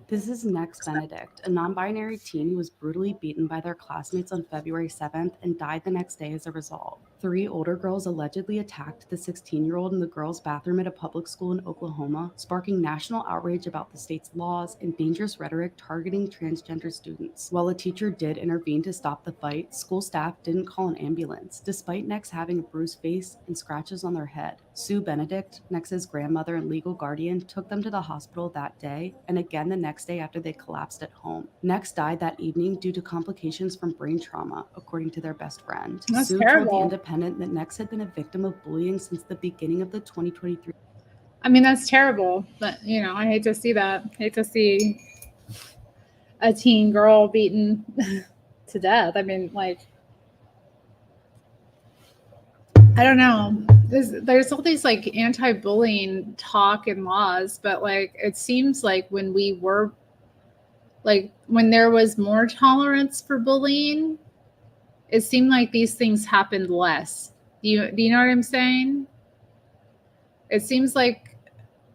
This is Nex Benedict, a non-binary teen who was brutally beaten by their classmates on February 7th and died the next day as a result. 3 older girls allegedly attacked the 16-year-old in the girls' bathroom at a public school in Oklahoma, sparking national outrage about the state's laws and dangerous rhetoric targeting transgender students. While a teacher did intervene to stop the fight, school staff didn't call an ambulance, despite Nex having a bruised face and scratches on their head. Sue Benedict, Nex's grandmother and legal guardian, took them to the hospital that day and again the next day after they collapsed at home. Nex died that evening due to complications from brain trauma, according to their best friend. That's Sue terrible. told The Independent that Nex had been a victim of bullying since the beginning of the 2023. I mean, that's terrible. But, you know, I hate to see that. I hate to see a teen girl beaten to death. I mean, like, I don't know. There's all these like anti-bullying talk and laws, but like it seems like when there was more tolerance for bullying, it seemed like these things happened less. Do you know what I'm saying? It seems like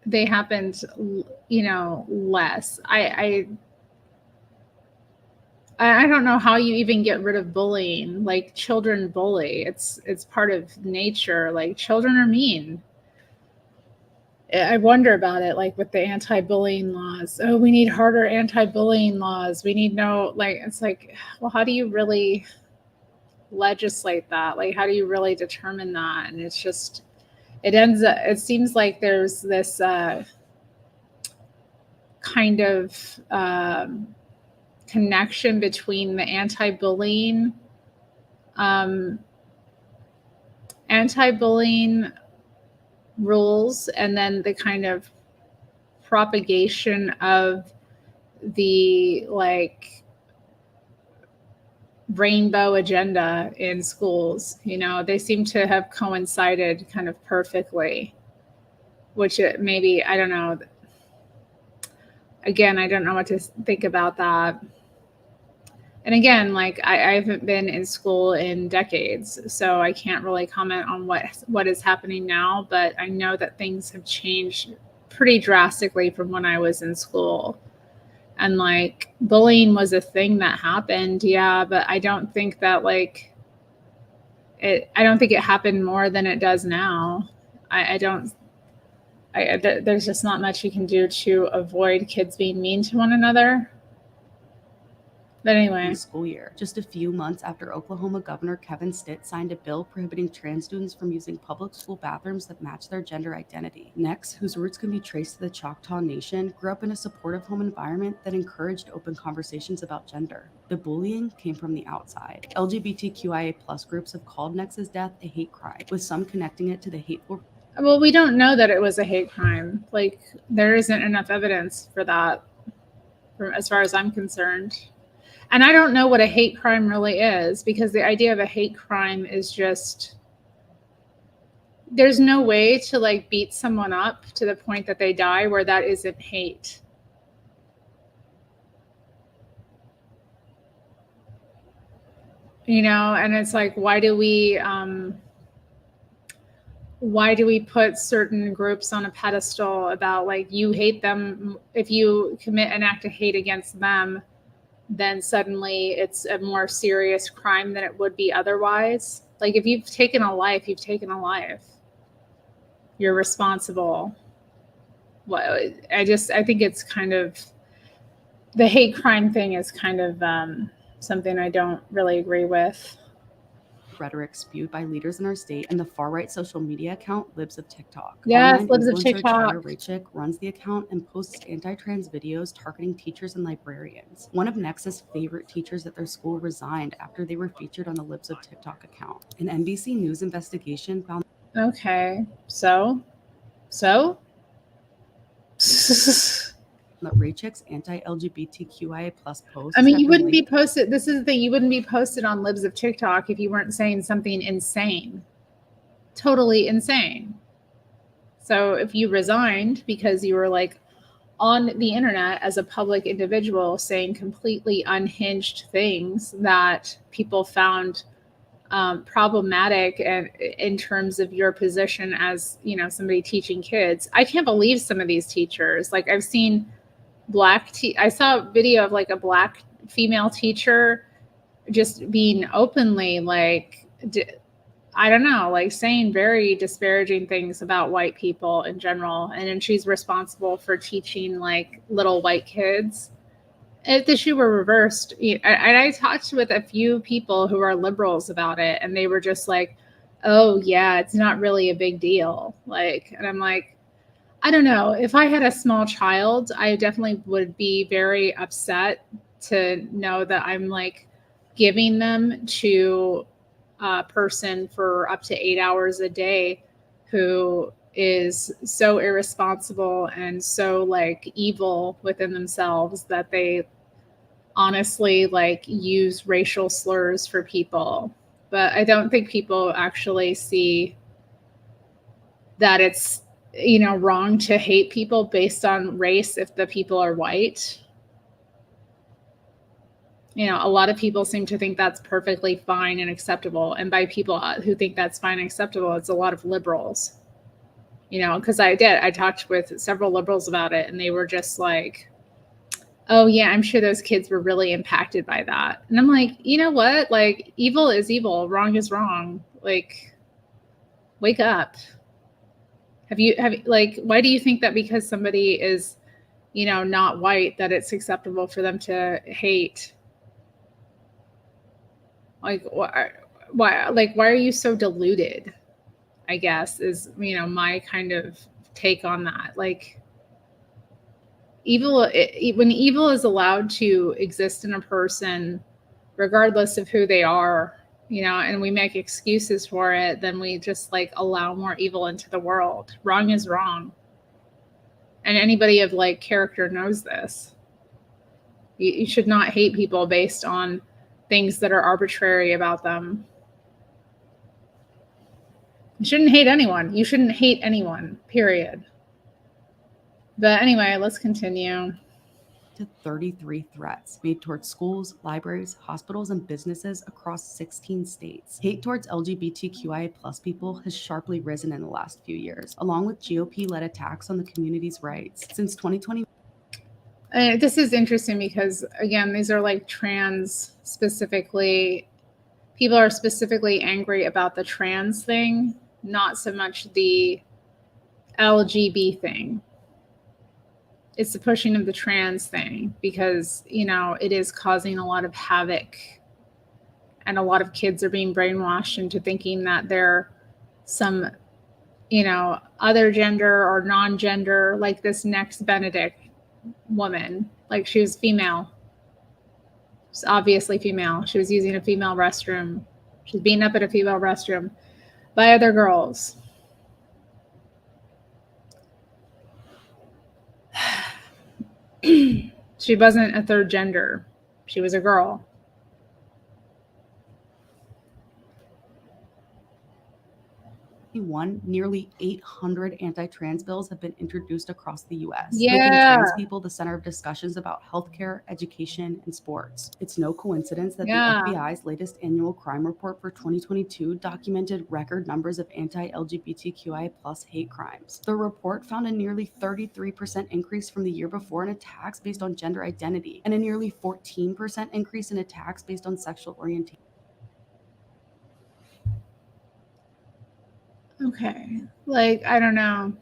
they happened, you know, less. I don't know how you even get rid of bullying. Like, children bully. It's part of nature. Like, children are mean. I wonder about it, like with the anti-bullying laws. Oh, we need harder anti-bullying laws. We need it's like, well, how do you really legislate that? Like, how do you really determine that? And it's just, it seems like there's this kind of connection between the anti-bullying rules and then the kind of propagation of the like rainbow agenda in schools. You know, they seem to have coincided kind of perfectly, which maybe, I don't know. Again, I don't know what to think about that. And again, like I haven't been in school in decades, so I can't really comment on what is happening now, but I know that things have changed pretty drastically from when I was in school. And like bullying was a thing that happened, yeah, but I don't think that I don't think it happened more than it does now. There's just not much you can do to avoid kids being mean to one another. But anyway. School year, just a few months after Oklahoma Governor Kevin Stitt signed a bill prohibiting trans students from using public school bathrooms that match their gender identity. Nex, whose roots can be traced to the Choctaw Nation, grew up in a supportive home environment that encouraged open conversations about gender. The bullying came from the outside. LGBTQIA+ groups have called Nex's death a hate crime, with some connecting it to the hateful. Well, we don't know that it was a hate crime. Like, there isn't enough evidence for that, as far as I'm concerned. And I don't know what a hate crime really is, because the idea of a hate crime is just, there's no way to like beat someone up to the point that they die where that isn't hate. You know, and it's like, why do we put certain groups on a pedestal about like, you hate them, if you commit an act of hate against them, then suddenly it's a more serious crime than it would be otherwise. Like, if you've taken a life, you've taken a life. You're responsible. Well, I think it's kind of, the hate crime thing is kind of something I don't really agree with. Rhetoric spewed by leaders in our state and the far-right social media account Libs of TikTok. Yes, Libs of TikTok. Chaya Raichik runs the account and posts anti-trans videos targeting teachers and librarians. One of Nex's favorite teachers at their school resigned after they were featured on the Libs of TikTok account. An NBC News investigation found. Okay, so. That Raichik's anti-LGBTQIA+ posts. I mean, you wouldn't be posted. This is the thing. You wouldn't be posted on Libs of TikTok if you weren't saying something insane. Totally insane. So if you resigned because you were like on the internet as a public individual saying completely unhinged things that people found problematic, and in terms of your position as, you know, somebody teaching kids, I can't believe some of these teachers. Like, I've seen I saw a video of like a black female teacher just being openly like, I don't know, like saying very disparaging things about white people in general. And then she's responsible for teaching like little white kids. If the shoe were reversed, and I talked with a few people who are liberals about it, and they were just like, oh, yeah, it's not really a big deal. Like, and I'm like, I don't know. If I had a small child, I definitely would be very upset to know that I'm like giving them to a person for up to 8 hours a day who is so irresponsible and so like evil within themselves that they honestly like use racial slurs for people. But I don't think people actually see that it's, wrong to hate people based on race if the people are white. A lot of people seem to think that's perfectly fine and acceptable. And by people who think that's fine and acceptable, it's a lot of liberals. Because I talked with several liberals about it, and they were just like, oh, yeah, I'm sure those kids were really impacted by that. And I'm like, you know what? Like, evil is evil. Wrong is wrong. Like, wake up. Like, why do you think that because somebody is, not white, that it's acceptable for them to hate? Like, why are you so deluded? I guess is, my kind of take on that. Like, when evil is allowed to exist in a person, regardless of who they are, and we make excuses for it, then we just like allow more evil into the world. Wrong is wrong. And anybody of like character knows this. You should not hate people based on things that are arbitrary about them. You shouldn't hate anyone. You shouldn't hate anyone, period. But anyway, let's continue. To 33 threats made towards schools, libraries, hospitals, and businesses across 16 states. Hate towards LGBTQIA+ people has sharply risen in the last few years, along with GOP-led attacks on the community's rights. Since 2020, this is interesting because, again, these are like trans specifically. People are specifically angry about the trans thing, not so much the LGB thing. It's the pushing of the trans thing because, it is causing a lot of havoc, and a lot of kids are being brainwashed into thinking that they're some, other gender or non-gender, like this next Benedict woman. Like, she was female. She's obviously female. She was using a female restroom. She's beaten up at a female restroom by other girls. She wasn't a third gender. She was a girl. Nearly 800 anti-trans bills have been introduced across the U.S., Yeah. making trans people the center of discussions about healthcare, education, and sports. It's no coincidence that the FBI's latest annual crime report for 2022 documented record numbers of anti-LGBTQIA+ hate crimes. The report found a nearly 33% increase from the year before in attacks based on gender identity, and a nearly 14% increase in attacks based on sexual orientation. Okay. Like, I don't know.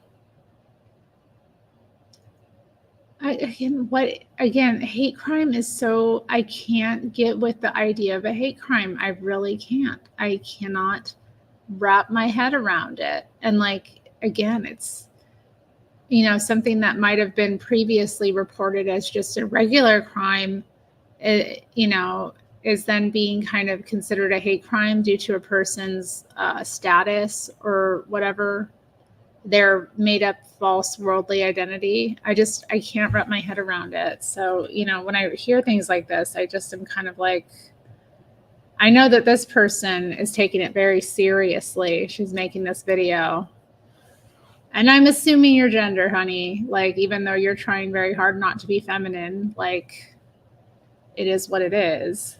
Hate crime is so, I can't get with the idea of a hate crime. I really can't. I cannot wrap my head around it. And like, again, it's, something that might have been previously reported as just a regular crime, is then being kind of considered a hate crime due to a person's status or whatever, their made up false worldly identity. I can't wrap my head around it. So, when I hear things like this, I just am kind of like, I know that this person is taking it very seriously. She's making this video. And I'm assuming your gender, honey. Like, even though you're trying very hard not to be feminine, like, it is what it is.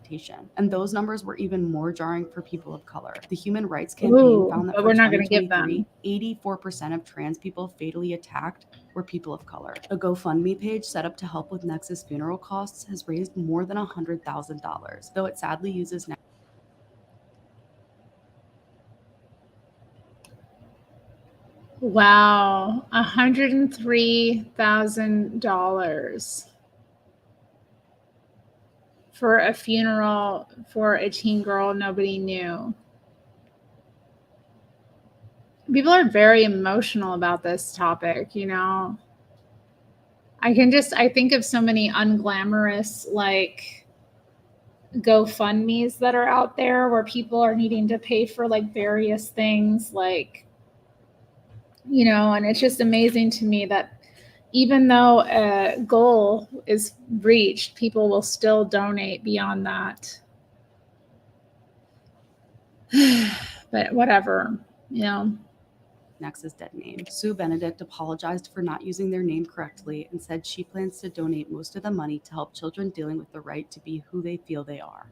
rehabilitation. And those numbers were even more jarring for people of color. The Human Rights Campaign found that but for we're not going to give 2023, them. 84% of trans people fatally attacked were people of color. A GoFundMe page set up to help with Nex's funeral costs has raised more than $100,000, though it sadly uses Wow, $103,000 for a funeral for a teen girl nobody knew. People are very emotional about this topic, you know. I think of so many unglamorous like GoFundMes that are out there where people are needing to pay for like various things, like, you know, and it's just amazing to me that even though a goal is reached, people will still donate beyond that. But whatever, you know. Nex's dead name. Sue Benedict apologized for not using their name correctly and said she plans to donate most of the money to help children dealing with the right to be who they feel they are.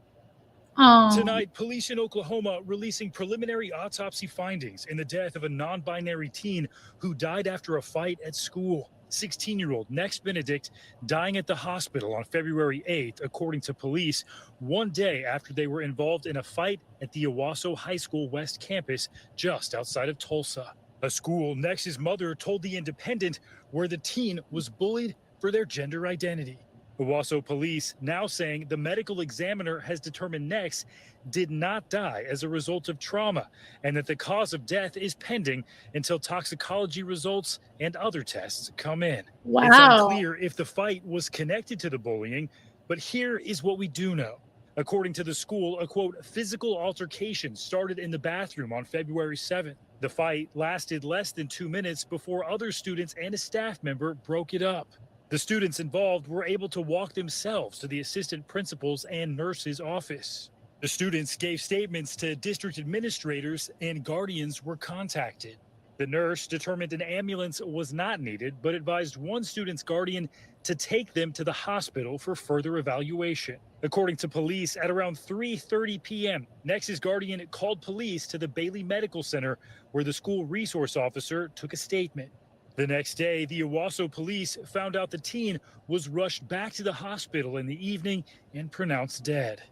Tonight, police in Oklahoma releasing preliminary autopsy findings in the death of a non-binary teen who died after a fight at school. 16-year-old Nex Benedict dying at the hospital on February 8th, according to police, one day after they were involved in a fight at the Owasso High School West campus just outside of Tulsa. A school Nex's mother told The Independent where the teen was bullied for their gender identity. Owasso police now saying the medical examiner has determined Nex did not die as a result of trauma and that the cause of death is pending until toxicology results and other tests come in. Wow. It's unclear if the fight was connected to the bullying, but here is what we do know. According to the school, a quote, physical altercation started in the bathroom on February 7th. The fight lasted less than 2 minutes before other students and a staff member broke it up. The students involved were able to walk themselves to the assistant principal's and nurse's office. The students gave statements to district administrators and guardians were contacted. The nurse determined an ambulance was not needed, but advised one student's guardian to take them to the hospital for further evaluation. According to police, at around 3:30 p.m., Nex's guardian called police to the Bailey Medical Center, where the school resource officer took a statement. The next day, the Owasso police found out the teen was rushed back to the hospital in the evening and pronounced dead.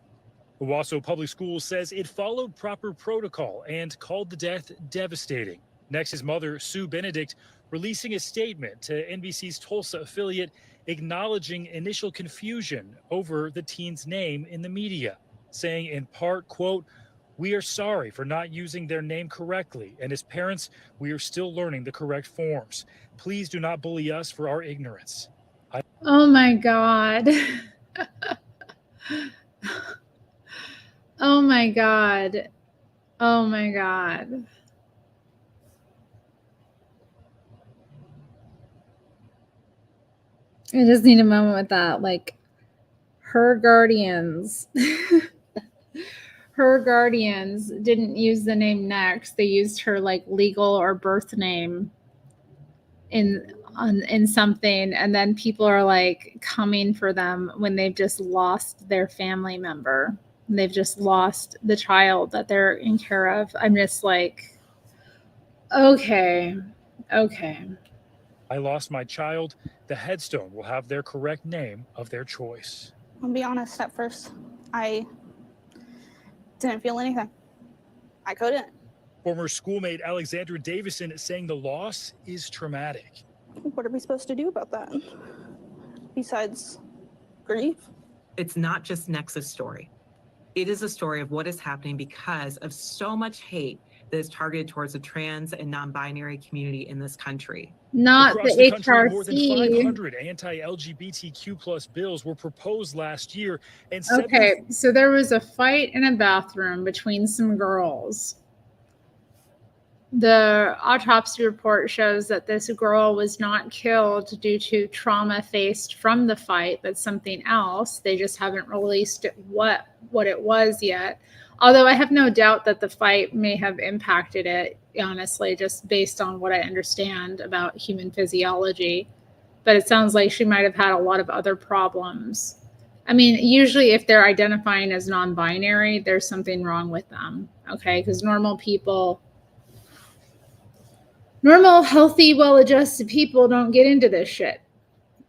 Owasso Public Schools says it followed proper protocol and called the death devastating. Nex's mother, Sue Benedict, releasing a statement to NBC's Tulsa affiliate acknowledging initial confusion over the teen's name in the media, saying in part, quote, "We are sorry for not using their name correctly, and as parents, we are still learning the correct forms. Please do not bully us for our ignorance." Oh my God. Oh my God. Oh my God. I just need a moment with that. Like, her guardians, her guardians didn't use the name Nex. They used her like legal or birth name in something, and then people are like coming for them when they've just lost their family member. They've just lost the child that they're in care of. I'm just like, okay. I lost my child. The headstone will have their correct name of their choice. I'll be honest, at first, I didn't feel anything. I couldn't. Former schoolmate Alexandra Davison saying the loss is traumatic. What are we supposed to do about that? Besides grief? It's not just Nex's story. It is a story of what is happening because of so much hate that is targeted towards the trans and non-binary community in this country. Not Across the country, more than HRC. 500 anti-LGBTQ plus bills were proposed last year. And Okay, so there was a fight in a bathroom between some girls. The autopsy report shows that this girl was not killed due to trauma faced from the fight, but something else. They just haven't released what it was yet. Although I have no doubt that the fight may have impacted it, honestly, just based on what I understand about human physiology. But it sounds like she might have had a lot of other problems. I mean, usually if they're identifying as non-binary, there's something wrong with them. Okay, because normal people, normal, healthy, well-adjusted people don't get into this shit.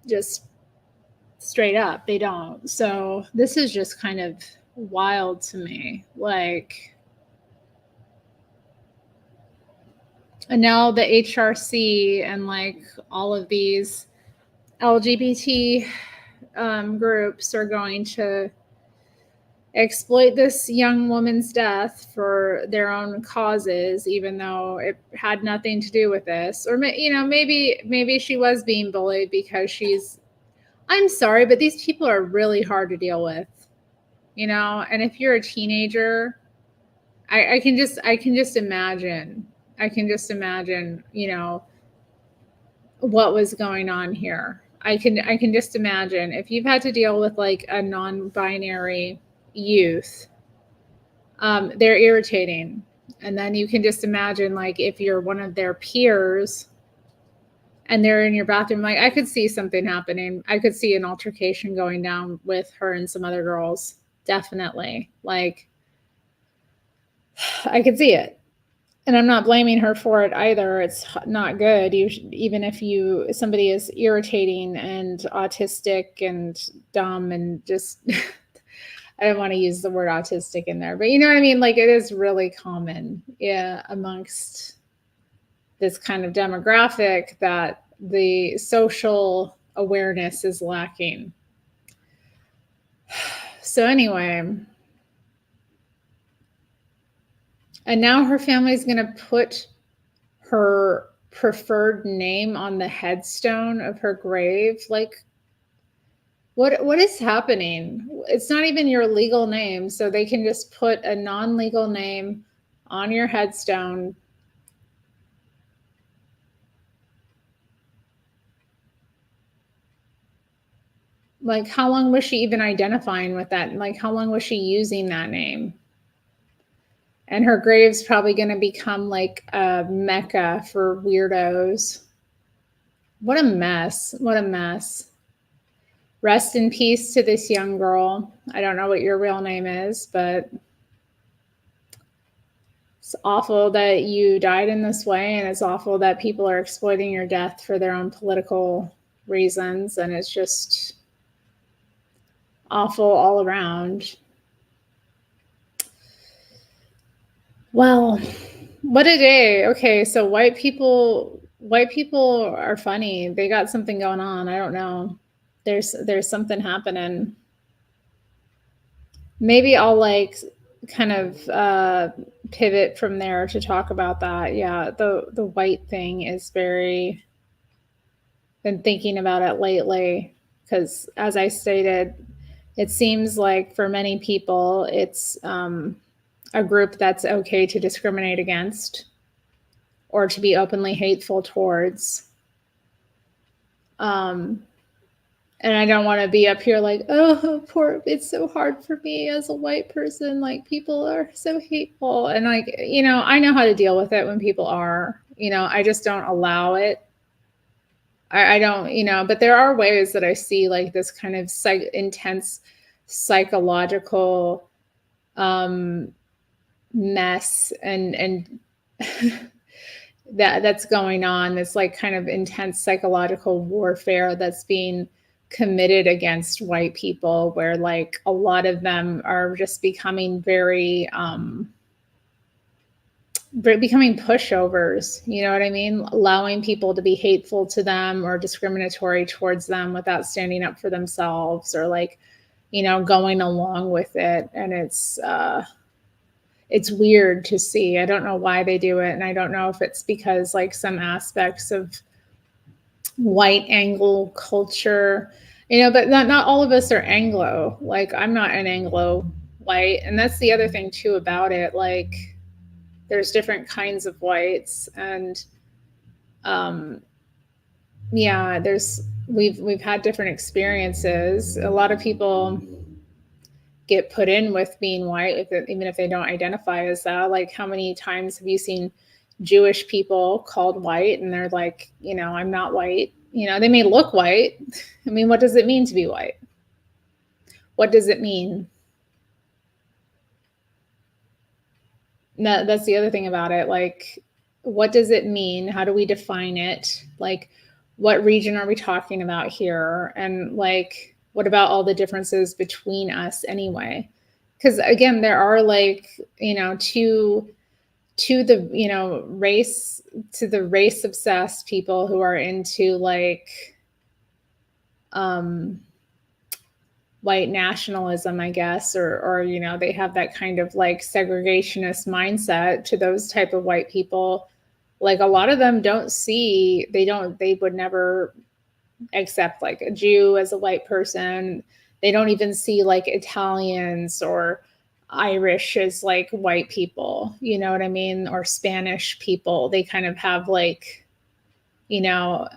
Just straight up, they don't. So this is just kind of wild to me. Like, and now the HRC and like all of these LGBT groups are going to exploit this young woman's death for their own causes, even though it had nothing to do with this. Or, you know, maybe she was being bullied because she's, I'm sorry, but these people are really hard to deal with, you know? And if you're a teenager, I can just imagine, you know, what was going on here. I can just imagine if you've had to deal with like a non-binary youth, they're irritating. And then you can just imagine like if you're one of their peers and they're in your bathroom, like I could see something happening. I could see an altercation going down with her and some other girls. Definitely. Like I could see it. And I'm not blaming her for it either. It's not good. Even if somebody is irritating and autistic and dumb and just, I don't want to use the word autistic in there, but you know what I mean? Like it is really common, amongst this kind of demographic that the social awareness is lacking. So anyway, and now her family's going to put her preferred name on the headstone of her grave. Like, what is happening? It's not even your legal name, so they can just put a non-legal name on your headstone. Like, how long was she even identifying with that? Like, how long was she using that name? And her grave's probably going to become like a mecca for weirdos. What a mess. What a mess. Rest in peace to this young girl. I don't know what your real name is, but it's awful that you died in this way. And it's awful that people are exploiting your death for their own political reasons. And it's just awful all around. Well, what a day. Okay, so white people are funny. They got something going on. I don't know. There's something happening. Maybe I'll like kind of pivot from there to talk about that. Yeah, the white thing is very, been thinking about it lately because as I stated, it seems like for many people it's a group that's okay to discriminate against or to be openly hateful towards. And I don't want to be up here like, oh, poor, it's so hard for me as a white person. Like people are so hateful. And like, you know, I know how to deal with it when people are, you know, I just don't allow it. I don't, you know, but there are ways that I see like this kind of intense psychological mess and that's going on. This like kind of intense psychological warfare that's being committed against white people, where like a lot of them are just becoming very becoming pushovers, you know what I mean? Allowing people to be hateful to them or discriminatory towards them without standing up for themselves or like, you know, going along with it. And it's weird to see. I don't know why they do it. And I don't know if it's because like some aspects of white Anglo culture, you know, but not all of us are Anglo. Like I'm not an Anglo white. And that's the other thing too about it. Like there's different kinds of whites and yeah, we've had different experiences. A lot of people get put in with being white, even if they don't identify as that. Like how many times have you seen Jewish people called white and they're like, you know, I'm not white. You know, they may look white. I mean, what does it mean to be white? What does it mean? That's the other thing about it. Like, what does it mean? How do we define it? Like, what region are we talking about here? And like, what about all the differences between us anyway? Because again, there are like, you know, to the, you know, race, to the race obsessed people who are into like white nationalism, I guess, or you know, they have that kind of like segregationist mindset. To those type of white people, like a lot of them they would never accept like a Jew as a white person. They don't even see like Italians or Irish as like white people, you know what I mean? Or Spanish people. They kind of have like, you know,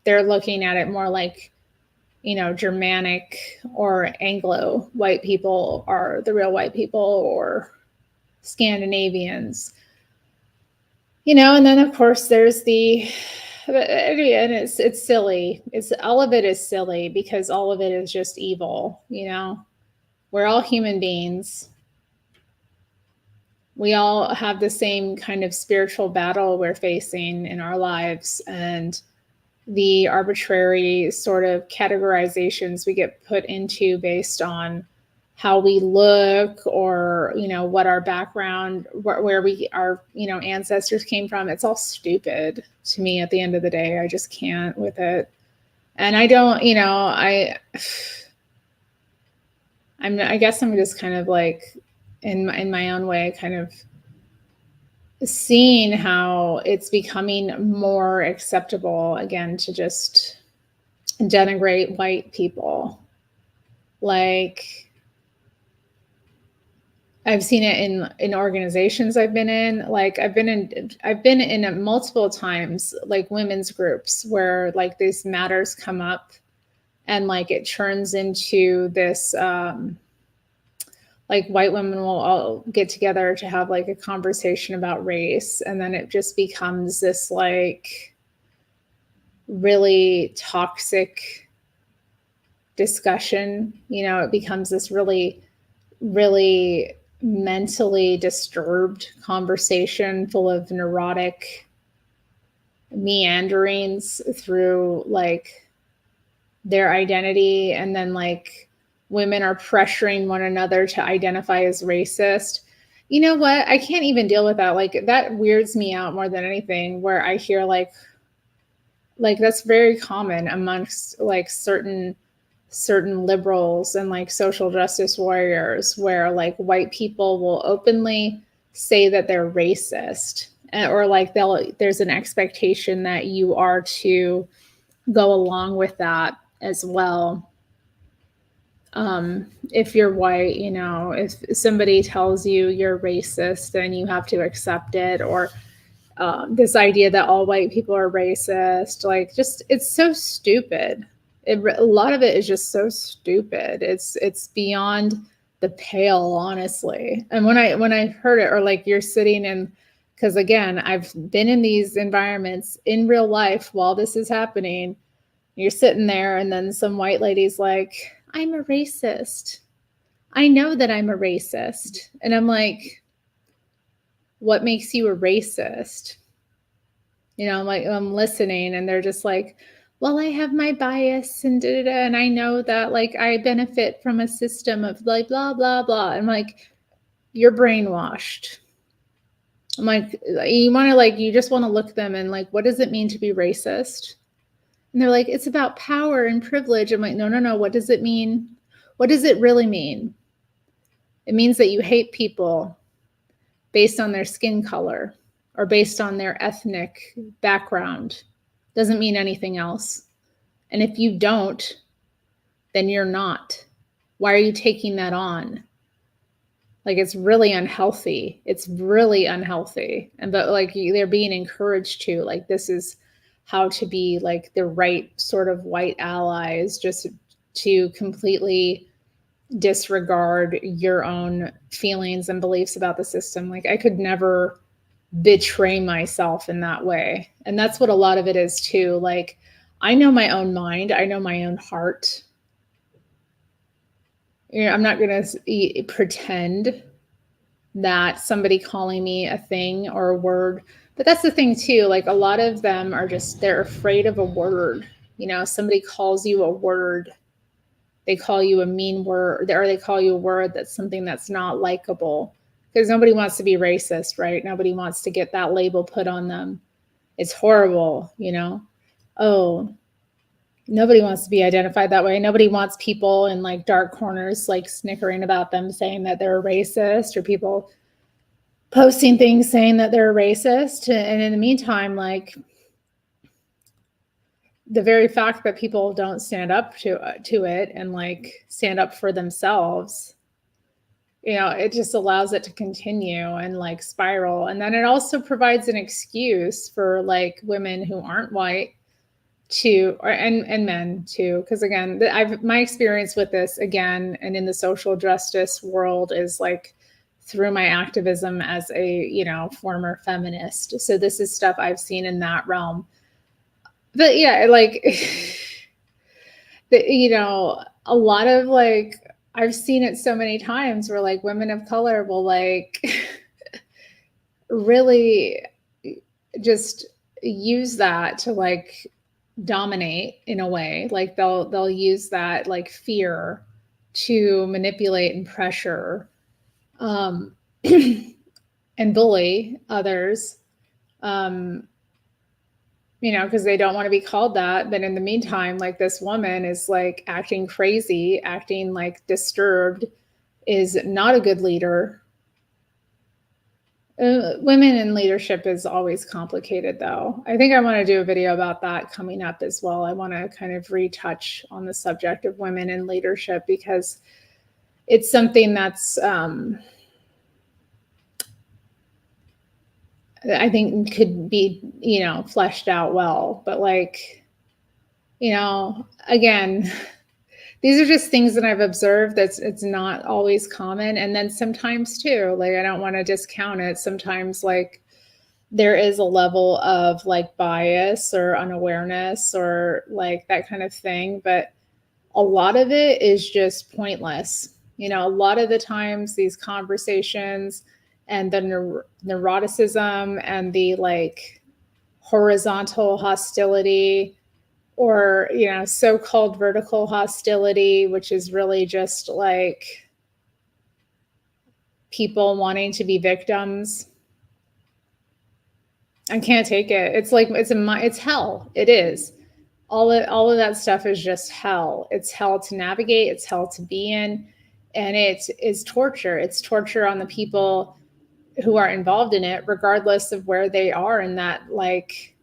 they're looking at it more like, you know, Germanic or Anglo white people are the real white people, or Scandinavians, you know. And then of course there's the, and it's silly. It's all of it is silly because all of it is just evil, you know. We're all human beings. We all have the same kind of spiritual battle we're facing in our lives, and the arbitrary sort of categorizations we get put into based on how we look, or you know, what our background, where we our, you know, ancestors came from. It's all stupid to me at the end of the day. I just can't with it. And I don't, you know, I guess I'm just kind of like in my own way kind of seeing how it's becoming more acceptable again to just denigrate white people. Like, I've seen it in organizations I've been in. Like I've been in it multiple times, like women's groups where like these matters come up and like it turns into this like white women will all get together to have like a conversation about race, and then it just becomes this like really toxic discussion. You know, it becomes this really, really mentally disturbed conversation full of neurotic meanderings through like their identity, and then like women are pressuring one another to identify as racist. You know what? I can't even deal with that. Like that weirds me out more than anything, where I hear like that's very common amongst like certain liberals and like social justice warriors, where like white people will openly say that they're racist, or like there's an expectation that you are to go along with that as well. If you're white, you know, if somebody tells you you're racist, then you have to accept it. Or this idea that all white people are racist, like just, it's so stupid. A lot of it is just so stupid. It's beyond the pale, honestly. And when I heard it, or like you're sitting in, because again, I've been in these environments in real life while this is happening. You're sitting there, and then some white lady's like, I'm a racist. I know that I'm a racist. And I'm like, what makes you a racist? You know, I'm listening, and they're just like, well, I have my bias and da, da, da, and I know that like I benefit from a system of like blah, blah, blah. I'm like, you're brainwashed. I'm like, you just want to look them and like, what does it mean to be racist? And they're like, it's about power and privilege. I'm like, no. What does it mean? What does it really mean? It means that you hate people based on their skin color or based on their ethnic background. Doesn't mean anything else. And if you don't, then you're not. Why are you taking that on? Like, it's really unhealthy. It's really unhealthy. And but like they're being encouraged to, like, this is how to be like the right sort of white allies, just to completely disregard your own feelings and beliefs about the system. Like I could never betray myself in that way. And that's what a lot of it is too. Like I know my own mind. I know my own heart. I'm not going to pretend that somebody calling me a thing or a word, but that's the thing too. Like a lot of them are just, they're afraid of a word. Somebody calls you a word, they call you a mean word, or they call you a word that's something that's not likable, because nobody wants to be racist, right? Nobody wants to get that label put on them. It's horrible, Oh, nobody wants to be identified that way. Nobody wants people in like dark corners, like snickering about them, saying that they're racist, or people posting things saying that they're racist. And in the meantime, like the very fact that people don't stand up to it and like stand up for themselves, it just allows it to continue and like spiral. And then it also provides an excuse for like women who aren't white and men too, because again, my experience with this again, and in the social justice world, is like through my activism as a former feminist. So this is stuff I've seen in that realm. But yeah, like a lot of like, I've seen it so many times where like women of color will like really just use that to like dominate in a way. Like they'll use that like fear to manipulate and pressure and bully others, because they don't want to be called that. But in the meantime, like this woman is like acting crazy, acting like disturbed, is not a good leader. Women in leadership is always complicated, though. I think I want to do a video about that coming up as well. I want to kind of retouch on the subject of women in leadership, because it's something that's I think could be, fleshed out well. But like, again, these are just things that I've observed. It's not always common. And then sometimes too, like, I don't want to discount it. Sometimes like there is a level of like bias or unawareness or like that kind of thing. But a lot of it is just pointless. A lot of the times these conversations and the neuroticism and the like horizontal hostility, or so-called vertical hostility, which is really just like people wanting to be victims. I can't take it. It's like it's hell. It is. All of that stuff is just hell. It's hell to navigate. It's hell to be in, and it is torture. It's torture on the people who are involved in it, regardless of where they are in that like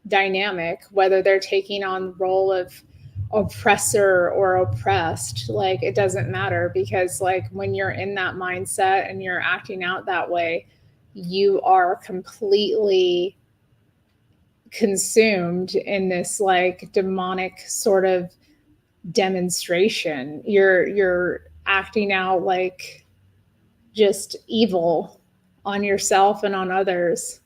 dynamic, whether they're taking on the role of oppressor or oppressed. Like it doesn't matter, because like when you're in that mindset and you're acting out that way, you are completely consumed in this like demonic sort of demonstration. You're acting out like just evil on yourself and on others.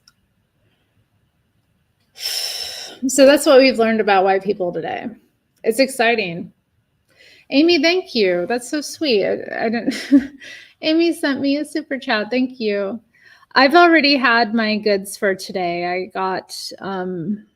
So that's what we've learned about white people today. It's exciting. Amy, thank you. That's so sweet. I didn't. Amy sent me a super chat. Thank you. I've already had my goods for today. I got an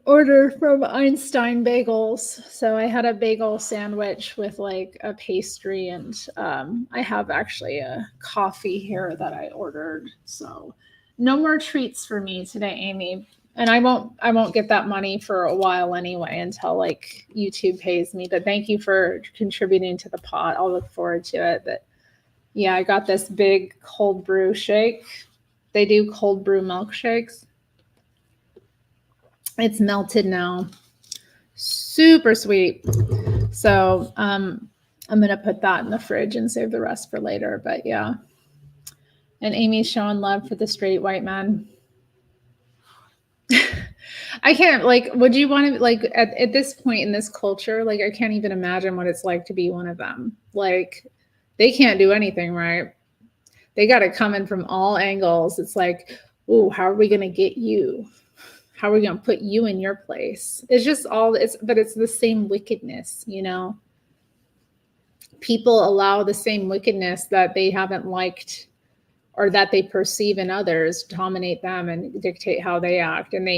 order from Einstein Bagels. So I had a bagel sandwich with like a pastry, and I have actually a coffee here that I ordered. So no more treats for me today, Amy. And I won't get that money for a while anyway, until like YouTube pays me. But thank you for contributing to the pot. I'll look forward to it. But yeah, I got this big cold brew shake. They do cold brew milkshakes. It's melted now. Super sweet. So I'm going to put that in the fridge and save the rest for later. But yeah. And Amy's showing love for the straight white man. I can't, like, would you want to, like, at this point in this culture, like, I can't even imagine what it's like to be one of them. Like, they can't do anything right. They got it coming from all angles. It's like, ooh, how are we going to get you? How are we going to put you in your place? It's just all but it's the same wickedness, you know. People allow the same wickedness that they haven't liked or that they perceive in others dominate them and dictate how they act. And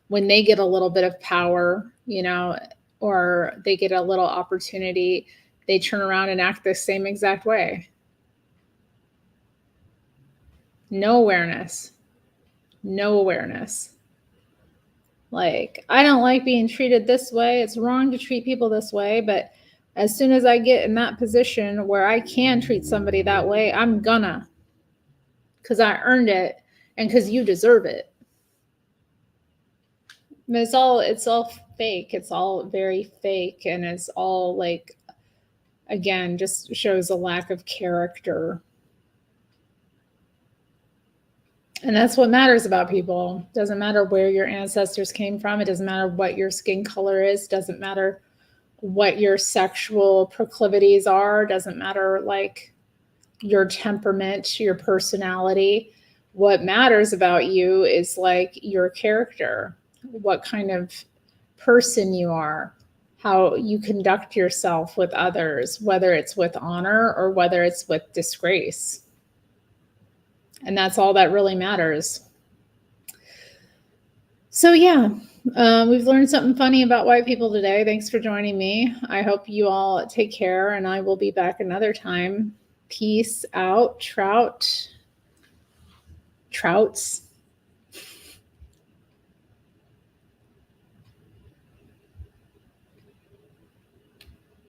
when they get a little bit of power, you know, or they get a little opportunity, they turn around and act the same exact way. No awareness. No awareness. Like, I don't like being treated this way. It's wrong to treat people this way, but as soon as I get in that position where I can treat somebody that way, I'm gonna, because I earned it and because you deserve it. And it's all fake. It's all very fake, and it's all like, again, just shows a lack of character. And that's what matters about people. Doesn't matter where your ancestors came from. It doesn't matter what your skin color is. Doesn't matter what your sexual proclivities are. Doesn't matter like your temperament, your personality. What matters about you is like your character, what kind of person you are, how you conduct yourself with others, whether it's with honor or whether it's with disgrace. And that's all that really matters. So yeah, we've learned something funny about white people today. Thanks for joining me. I hope you all take care, and I will be back another time. Peace out, trouts.